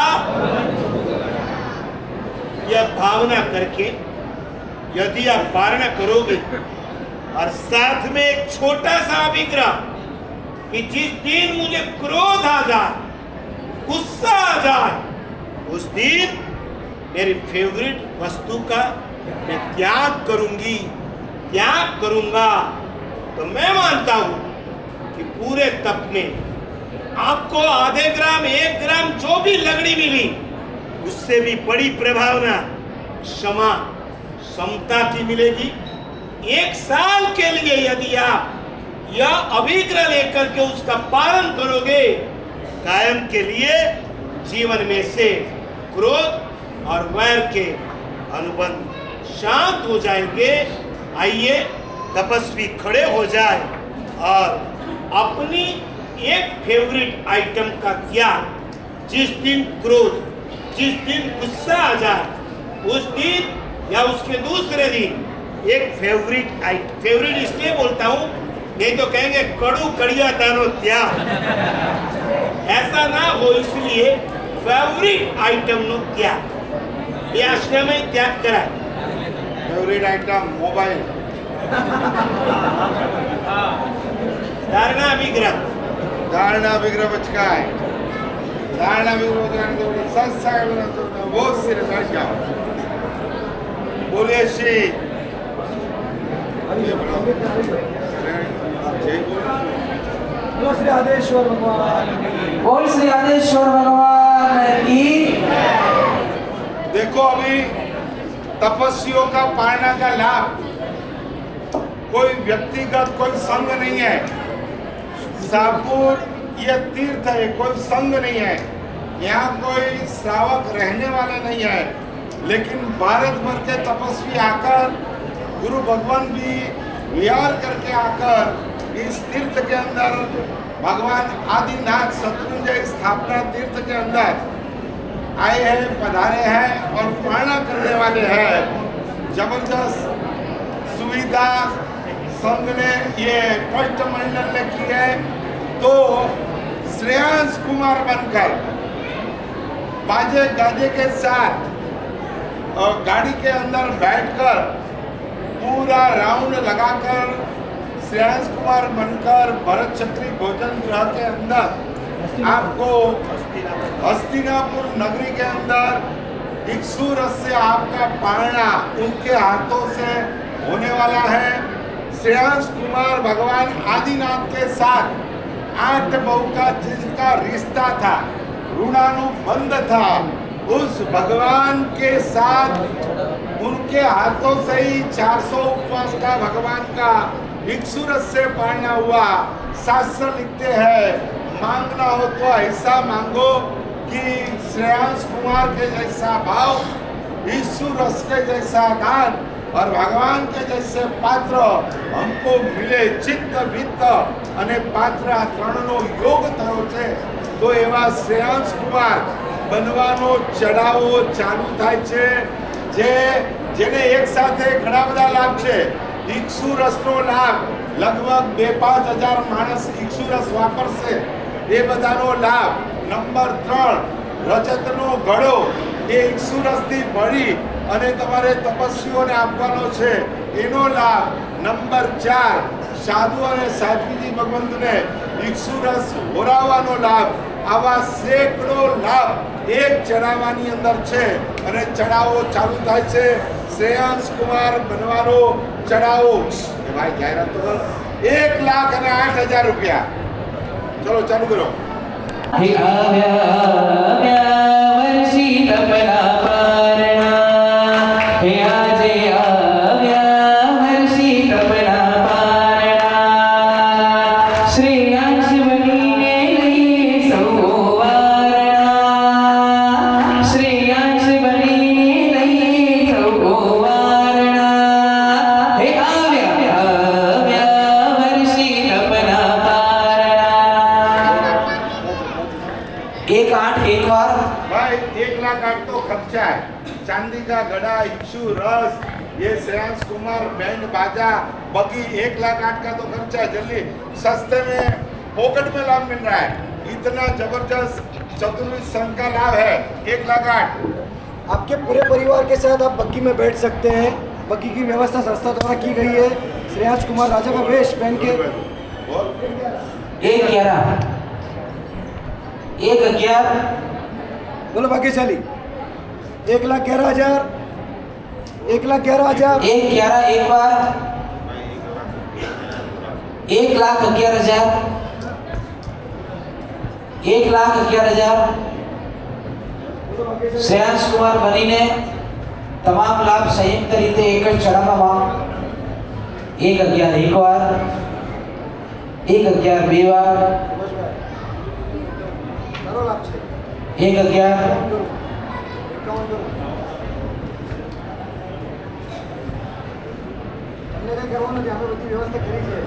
यह भावना करके यदि आप पारणा करोगे और साथ में एक छोटा सा विग्रह कि जिस दिन मुझे क्रोध आ जाए गुस्सा आ जाए उस दिन मेरी फेवरेट वस्तु का मैं त्याग करूंगा तो मैं मानता हूं कि पूरे तप में आपको आधे ग्राम 1 ग्राम जो भी लगड़ी मिली उससे भी बड़ी प्रभावना क्षमा समता की मिलेगी 1 साल के लिए यदि आप यह अभिग्रह लेकर के उसका पालन करोगे कायम के लिए जीवन में से क्रोध और वैर के अनुबंध शांत हो जाएंगे आइए तपस्वी खड़े हो जाए और अपनी एक फेवरेट आइटम का त्याग, जिस दिन क्रोध, जिस दिन गुस्सा आ जाए उस दिन या उसके दूसरे दिन एक फेवरेट इसलिए बोलता हूँ, नहीं तो कहेंगे कड़ू कड़िया तारो त्याग, ऐसा ना हो इसलिए फेवरेट आइटम नो त्याग, ये आश्रम में त्याग कराए। फेवरेट आइटम मोबाइल, धारणा विग्रह बचकाय, धारणा विग्रह बचकाय सत्संग वो सिर बैठ जाओ। बोलिए श्री बोलो श्री आदेश्वर भगवान। बोल श्री आदेश्वर भगवान की। देखो अभी तपस्वियों का पालना का लाभ कोई व्यक्तिगत कोई संघ नहीं है। शाहपुर ये तीर्थ है, कोई संघ नहीं है, यहाँ कोई श्रावक रहने वाले नहीं है, लेकिन भारत भर के तपस्वी आकर गुरु भगवान भी विहार करके आकर इस तीर्थ के अंदर भगवान आदिनाथ शत्रुंजय स्थापना तीर्थ के अंदर आए हैं, पधारे हैं और पालना करने वाले हैं। जबरदस्त सुविधा संघ ने ये ट्रस्ट मंडल ने की है। तो श्रेयांश कुमार बनकर बाजे गाजे के साथ और गाड़ी के अंदर बैठकर पूरा राउंड लगाकर श्रेयांश कुमार बनकर भरत छत्री भोजन गृह के अंदर आपको हस्तिनापुर नगरी के अंदर इक्सु रस से आपका पालना उनके हाथों से होने वाला है। श्रेयांश कुमार भगवान आदिनाथ के साथ 8 बहू का जिसका रिश्ता था, ऋणानुबंध था, उस भगवान के साथ उनके हाथों से ही 400 उपवास का भगवान का इक्सुरस से पालना हुआ। शास्त्र लिखते हैं मांगना हो तो ऐसा मांगो कि श्रेयांश कुमार के जैसा भाव, ईश्वरस के जैसा दान और भगवान के जैसे पात्र हमको मिले। चित्त वित्त અને પાત્ર આ ત્રણનો યોગ થયો છે, તો એવા શ્રેયાંશ કુમાર બનવાનો ચઢાવો ચાલુ થાય છે, જેને એક સાથે ઘણા બધા લાભ છે। ઇક્સુ રસનો લાભ લગભગ 2-5 હજાર માણસ ઇક્સુ રસ વાપરશે, એ બધાનો લાભ। નંબર 3 રજતનો ઘડો એ ઇક્સુ રસથી ભરી અને તમારે તપસ્વીઓને આપવાનો છે, એનો લાભ। નંબર 4 સાધુ અને સાધ્વીજી ભગવંતને ઇક્સુ રસ હોરાવવાનો લાભ। આવા સેંકડો લાભ એક ચઢાવાની અંદર છે અને ચઢાવો ચાલુ થાય છે। શ્રેયાંશ કુમાર બનવાનો ચઢાવો એ ભાઈ જાહેરાત તો કરો। 1,08,000 રૂપિયા। ચલો ચાલુ કરો। હે આવ્યા વર્ષી તપના પારણા, હે આજે આવ્યા વર્ષી તપના પારણા, શ્રેયાંશ બનીને લઈએ સૌ વારણા, શ્રેયાંશ બનીને લઈએ સૌ વારણા, હે આવ્યા વર્ષી તપના પારણા। 1,08,000 एक बार भाई 1,08,000 तो खर्चा है। चांदी का घड़ा, इक्सु रस, ये श्रेयांश कुमार बैंड बाजा बगी 1,08,000 का तो खर्चा है। जल्दी सस्ते में पॉकेट में लाभ मिल रहा है। इतना जबरदस्त चतुर्विध संघ का लाभ है। 1,08,000 आपके पूरे परिवार के साथ आप बग्गी में बैठ सकते हैं। बग्गी की व्यवस्था संस्था द्वारा की गई है। श्रेयांश कुमार राजा का वेश पहन के 1,11,000 बोलो भाग्यशाली। 1,11,000 1,11,000 1,11,000 एक बार 1,11,000 1,11,000 શ્રેયાંશ કુમાર બનીને તમામ લાભ સંયુક્ત રીતે એક જ ચડાવવામાં 1,11,000 એક વાર 1,11,000 બે વાર સારો લાભ છે। 1,11,000 તમને કઈ કરવાનું નથી, આપણે બધી વ્યવસ્થા કરી છે।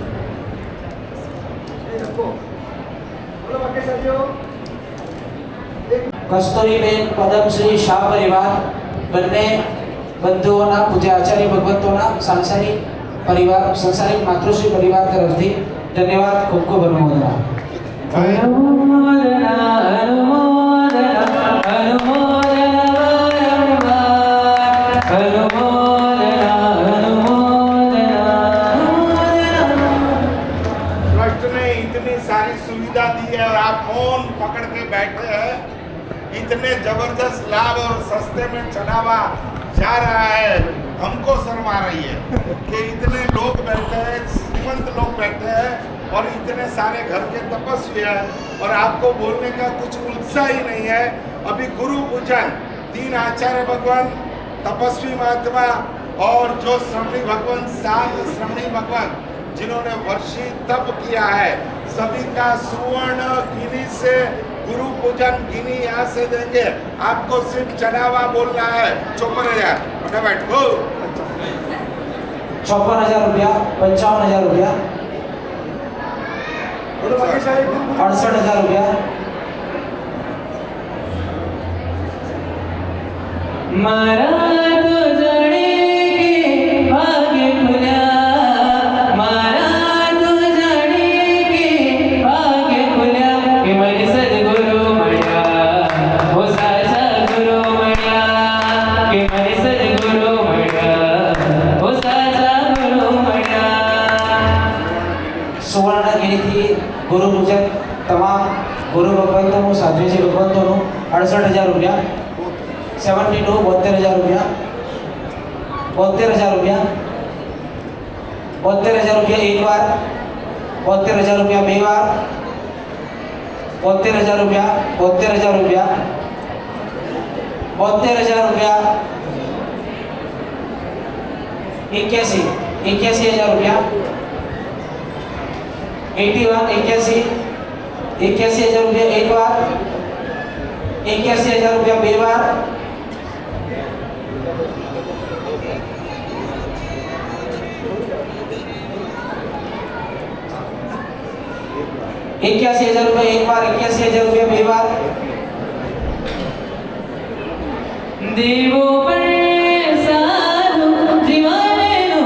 કસ્તુરીબેન પદમશ્રી શાહ પરિવાર બંને બંધુઓના પૂજ્ય આચાર્ય ભગવંતોના સાંસારિક પરિવાર સંસારિક માતૃશ્રી પરિવાર તરફથી ધન્યવાદ. ખૂબ ખૂબ અનુમોદના. ट्रस्ट ने इतनी सारी सुविधा दी है और आप मौन पकड़ के बैठे हैं. इतने जबरदस्त लाभ और सस्ते में चढ़ावा जा रहा है. हमको शर्म आ रही है कि इतने लोग बैठे हैं, श्रीमंत लोग बैठे हैं और इतने सारे घर के तपस्वी हैं और आपको बोलने का कुछ उत्साह ही नहीं है. अभी गुरु पूजन 3 आचार्य भगवान, तपस्वी महात्मा और जो श्रमणी भगवान 7 श्रमणी भगवान जिन्होंने वर्षी तप किया है, सभी का सुवर्ण गिनी से गुरु पूजन गिनी यहाँ से देंगे. आपको सिर्फ चढ़ावा बोलना है. 54,000 उठा बैठो. 54,000 रुपया, 55,000 रुपया, 68,000 रुपया, मारा तो जड़े के भाग्य खुला, मारा तो जड़े के भाग्य खुला, कि मन सद्गुरु मळ्या, हो साचा गुरु मळ्या, कि मन सद्गुरु मळ्या, हो साचा गुरु मळ्या. સુવર્ણગીરીથી ગુરુ પૂજન તમામ ગુરુ ભગવંતોનું સાધ્વીજી ભગવંતોનું 68,000 રૂપિયા, 72 72,000 રૂપિયા, 72,000 રૂપિયા, 72,000 રૂપિયા એક વાર, 72,000 રૂપિયા બે વાર, 72,000 રૂપિયા, 72,000 રૂપિયા, 72,000 રૂપિયા, 81,000 રૂપિયા, 81 81,000 રૂપિયા એક વાર, 81,000 રૂપિયા બે વાર, 81,000 રૂપિયા એક વાર, 81,000 રૂપિયા બે વાર, देवो पर साधु जीवाने नो,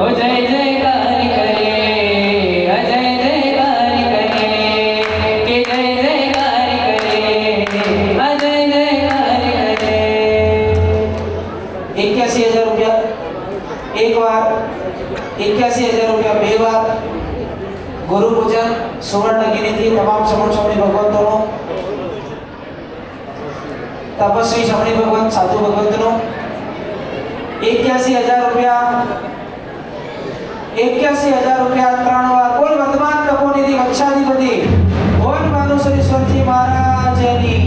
ओ जय जयकार करे, जय जयकार करे, के जय जयकार करे, जय जयकार करे. 81,000 રૂપિયા એક વાર, 81,000 રૂપિયા બે વાર. ગુરુ પૂજન સુવર્ણગીરીથી તમામ સમૂહ સ્વામી ભગવંતોનો, તપસ્વી સ્વામી ભગવંત સાધુ ભગવંતનો 81,000 રૂપિયા, 81,000 રૂપિયા 3 વાર. બોલ વર્તમાન તપોનિધિ વક્ષાધિપતિ ભુવન ભાનુસરીશ્વરજી મહારાજની.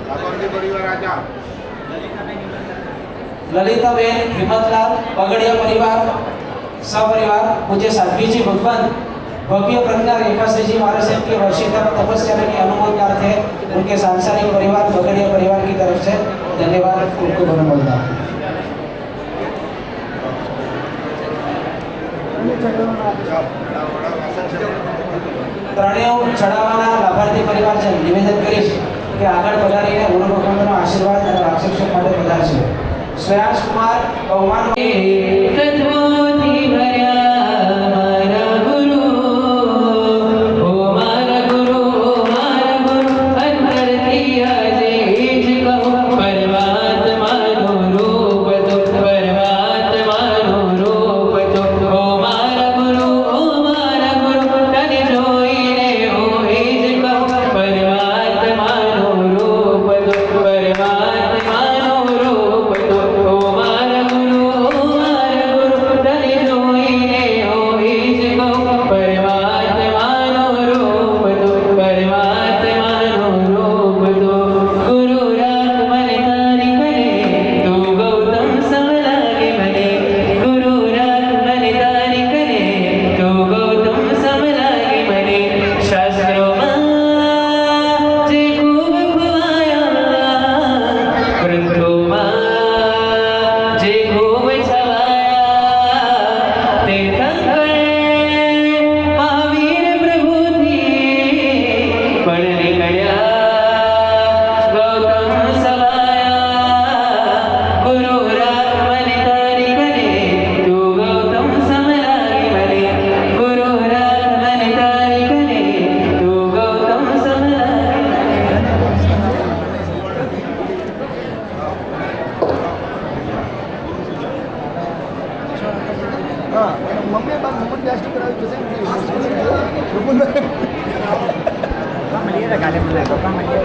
ठाकुरजी परिवार आ जाओ. લલિતાબેન હિંમતલાલ પગડિયા પરિવાર સપરિવાર પૂજ્ય સાધ્વીજી ભગવાન भव्य प्रज्ञा रेखा से जी महाराज साहब के वर्षित तपस्या की अनुमोदनार्थ है उनके सांसारिक परिवार बगड़िया परिवार की तरफ से धन्यवाद. खूब खूब अनुमोदना. ત્રણેય ચડાવવાના લાભાર્થી પરિવારજન નિવેદન કરીશ કે આગળ પધારીને ગુરુ ભગવાનનો આશીર્વાદ અને માર્ગદર્શન માટે પધારશે. શ્રેયાંશ કુમાર બહુમાન तत्वों भर्या मारा गुरु, ओ मारा गुरु, ओ मारा गुरु, अंतर किया जेज कहूँ परमात्मा नो रूप तो, परमात्मा नो रूप तो, ओ मारा गुरु, तन जोई ने ओ एज कहूँ परमात्मा नो रूप तो, परमात्मा नो रूप तो, ओ मारा गुरु, મમ્મીએ બાદ મોહમ્મદ વ્યાસજી કરાવ્યું જશે મળીએ કાલે મળીએ પપ્પા મળીએ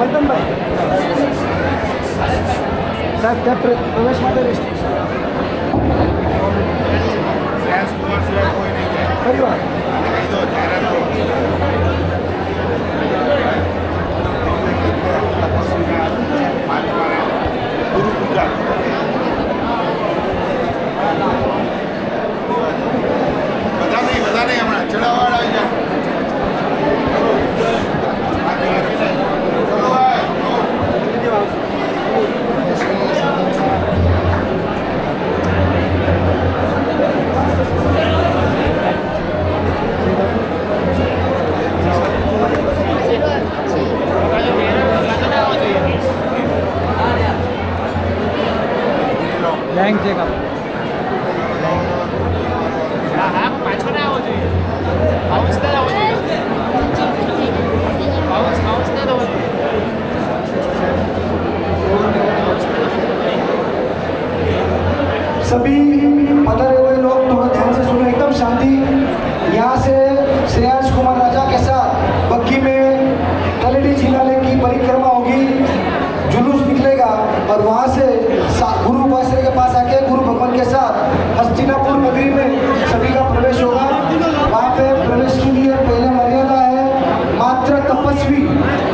વર્ધનભાઈ સાહેબ ત્યાં પ્રવેશ માટે રેસ્ટ્રિક્શન શ્રેયાંશ કુમાર સિવાય કોઈ નહીં જાય. ફરી વાર કહી દો જાહેરાત કરો. તપસ્વીના મહાત્માના ગુરુ પૂજા બધા નહીં હમણાં ચડાવવાળા આવી જાય. ચલો ભાઈ. બેંક ચેકઅપ सभी पधारे हुए लोग थोड़ा ध्यान से सुनो, एकदम शांति। यहाँ से श्रेयांश कुमार राजा के साथ बग्गी में तलेटी जिलाले की परिक्रमा होगी, जुलूस निकलेगा और वहाँ से गुरु उपाश्रय के पास आके गुरु भगवान के साथ हस्तिनापुर नगरी में सभी का प्रवेश होगा। वहाँ पे प्रवेश के लिए पहले मर्यादा है, मात्र तपस्वी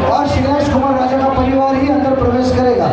और श्रेयांश कुमार राजा का परिवार ही अंदर प्रवेश करेगा।